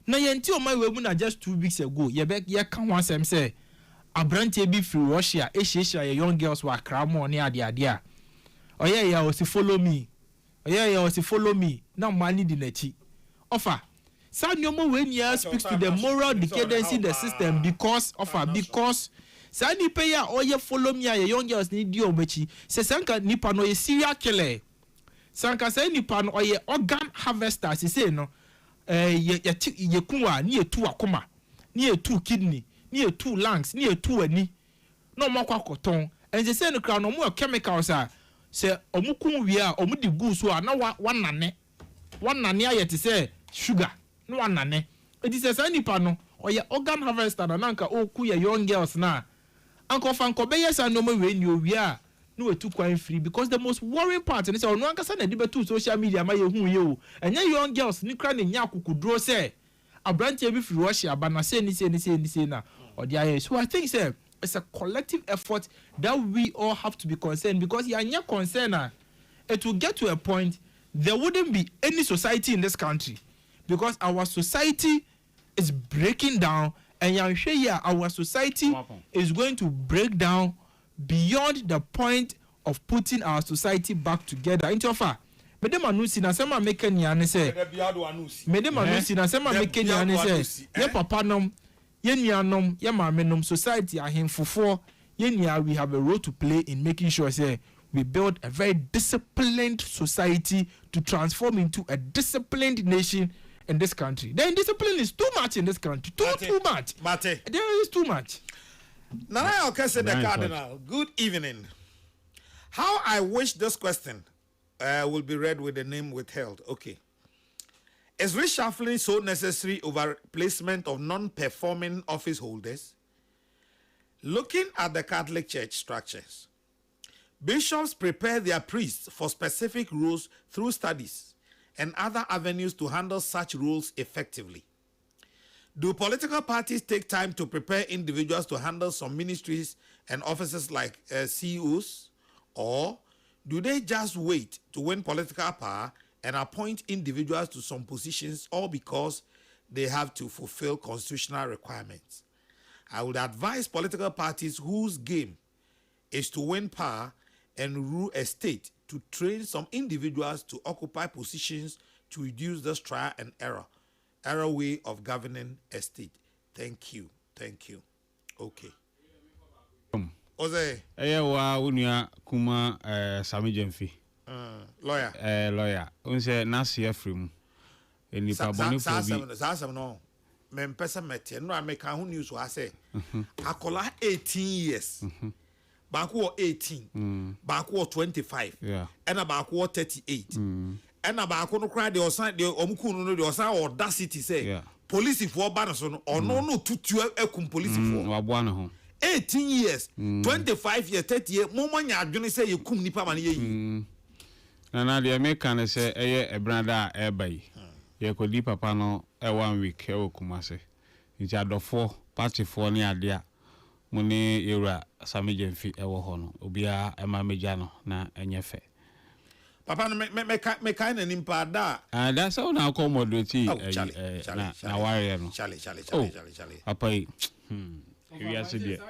Speaker 6: Now yenti o my webinar just 2 weeks ago. Ye can one sem say Abrante be free Russia. Asia young girls were cram on near the oh yeah, was follow me. Yeah, was follow me. Now money the nechi. Offer. Sanyomo when you speaks to the moral decadence in the system because Sani paya or ye follow me a young girls need you mechi. Se sanka nipa no ye serial killer. Sanka say nipa no or ye organ harvester say no. Ye kuwa ni ye 2 akoma, ni ye 2 kidney, ni ye 2 lungs, ni ye 2 ani. No more koton. And they say no crown no more chemicals are. Say omukun we are omudi gu so na one nane ayet say sugar. No one nane. It is a nipa no or ye organ harvester na nanka oku ye young girls na. Uncle Fanko Bayes and no more when you are no too quite free because the most worrying part and it's on one person and two social media my you and young girls Nikran and Yaku could draw say a branch every free Russia but not say any now or the IS. So I think sir it's a collective effort that we all have to be concerned because you are not concerned. It will get to a point there wouldn't be any society in this country because our society is breaking down. And I'm sure our society is going to break down beyond the point of putting our society back together. Into offer. Medema nusi na sema make nyane se. Medema nusi na sema make nyane se. Ye papa nom, ye nuanom, ye maame nom society ahemfofo, ye nia we have a role to play in making sure say we build a very disciplined society to transform into a disciplined nation. In this country, the indiscipline is too much in this country. Too much. Mate. There is too much.
Speaker 4: Nana Okese the Cardinal. Good evening. How I wish this question will be read with the name withheld. Okay. Is reshuffling so necessary over replacement of non-performing office holders? Looking at the Catholic Church structures, bishops prepare their priests for specific roles through studies and other avenues to handle such roles effectively. Do political parties take time to prepare individuals to handle some ministries and offices like CEOs, or do they just wait to win political power and appoint individuals to some positions all because they have to fulfill constitutional requirements? I would advise political parties whose game is to win power and rule a state to train some individuals to occupy positions to reduce this trial and error way of governing a state. Thank you. Okay. Oze.
Speaker 5: Wa unia kuma Sami Jemfi.
Speaker 4: Lawyer.
Speaker 5: Lawyer. Unse nasi afrim. Eni pa boni fobi.
Speaker 4: Sa no. Me mpesa mete no ameka hu news wa say. Akola 18 years. Baako 18, baako 25, and a baako 38, and a baako no cry the osan the omukunu no the osan audacity say police for banason or no tutu ekum police for 18 years, 25 years, 30 years, moment ya adwene say you kum nipa man ye.
Speaker 5: Na the American say eye ebranda ebai. Ye kodi papa no 1 week e okumase. Nti adofo party for ni adea. Mune era Sami Jemfi ewo hono obia ema meja no na enyefe
Speaker 4: papa no me kind na nimpa da
Speaker 5: that's how na call moderate na warrior no
Speaker 4: chale
Speaker 5: papa we are said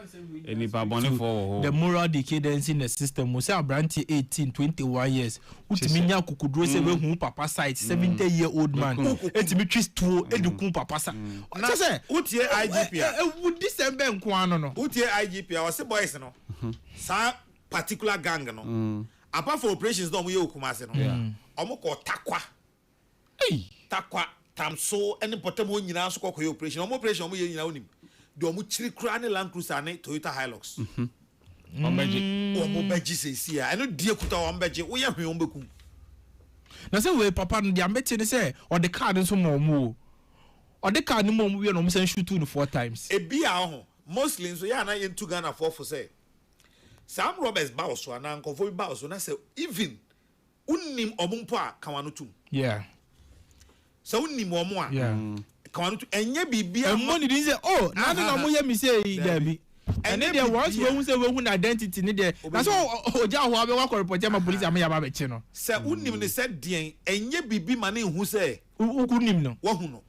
Speaker 5: any pa boni for
Speaker 6: the moral decadence in the system we say branch 18 21 years utiminya kukudro say we hu papa side 70-year-old man etimi twist to edukun papa sa say
Speaker 4: utie IGP
Speaker 6: would December nko ano no
Speaker 4: utie IGP I say boys no sa particular gang no apart from operations no mo ye okumase no omo ko takwa tamso any potamo nyina so ko operation omo operation omo ye nyina onim do mu chiri kura ne Land Cruiser ne Toyota Hilux ombeji sesi a eno die kuta ombeji wo ye hwe ombeku
Speaker 6: na say we papa no dia meti ne say o de car nso mo o de car ni mo we no mo san shoot 2 to 4 times
Speaker 4: e bia ho mostly nso ya na ye ntu Ghana for say Sam Roberts ba so na nkofo ba so na say even unnim omumpo a kawano tum so unnim omo a kawano tum enye bibia
Speaker 6: and money dey say oh na na mo ye mi say there be and then there once we say we hun identity ni there na so oja ho abe wa report ma police am ya ba be chi no
Speaker 4: say unnim ne say den enye bibi ma ne hu say
Speaker 6: unnim no
Speaker 4: wo hu no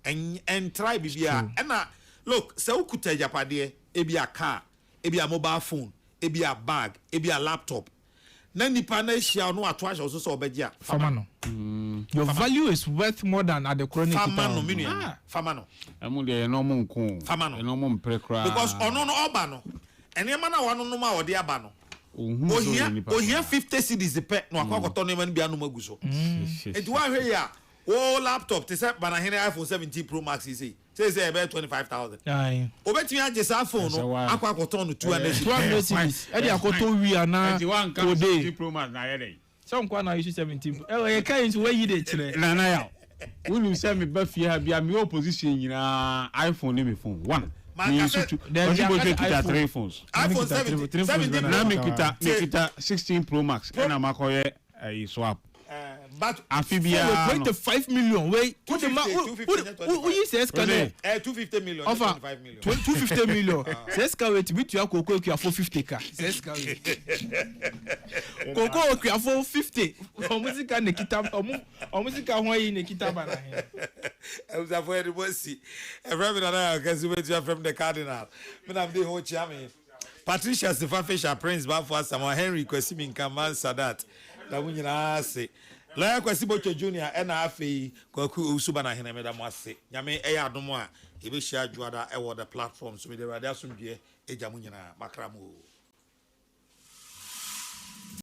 Speaker 4: en try bibia na look say ukuta japade e bia car e bia mobile phone e bia bag e bia laptop na nipa na hia no ato ahye so so obegya
Speaker 6: fama no Your value is worth more than at the chronic.
Speaker 4: Famano minua. Famano.
Speaker 5: Emu de no mo nko.
Speaker 4: Famano.
Speaker 5: No mo mprekra.
Speaker 4: Because ono no oba no. Ene ma na wano no ma ode aba no. Ohia 50 cedis pe no akwakoto no ma no bia no magu so. Enti wa hwe ya. Oh laptop te say bana hene iPhone 17 Pro Max say about 25,000. Aye. Obetimi age sa phone no akwakoto no 200
Speaker 6: cedis. E dey akoto wi ana
Speaker 5: ode Pro Max na yede.
Speaker 6: Some kwa na use 17. E kai into where you dey kire.
Speaker 5: Na ya. When you say me ba fie ha bia me opposition nyina iPhone ni me phone 1. Me so to kita 3 phones.
Speaker 4: iPhone 17
Speaker 5: na me kita 16 Pro Max na makoye swap.
Speaker 4: But
Speaker 6: amphibia 25 million wait who says can
Speaker 4: 250 million
Speaker 6: offer
Speaker 4: 25 million
Speaker 6: 250 million says can wait bit you koko ku for 50k says can koko ku for 50 omusika ne kita omusika ho yi ne kita bana he
Speaker 4: was avoid the bossy every na because we from the cardinal me na dey ho chia me Patricia Stefa Fisher Prince ba for Samuel Henry Kwesimi Nkaman Sadat da wunyina se Lawyer Kwesi Bocho Junior na afei kwaku usuba na hene meda mo ase nyame eya adom a ebe hia juada e wo the platform so me de radio asomdue eja mu nyina makramo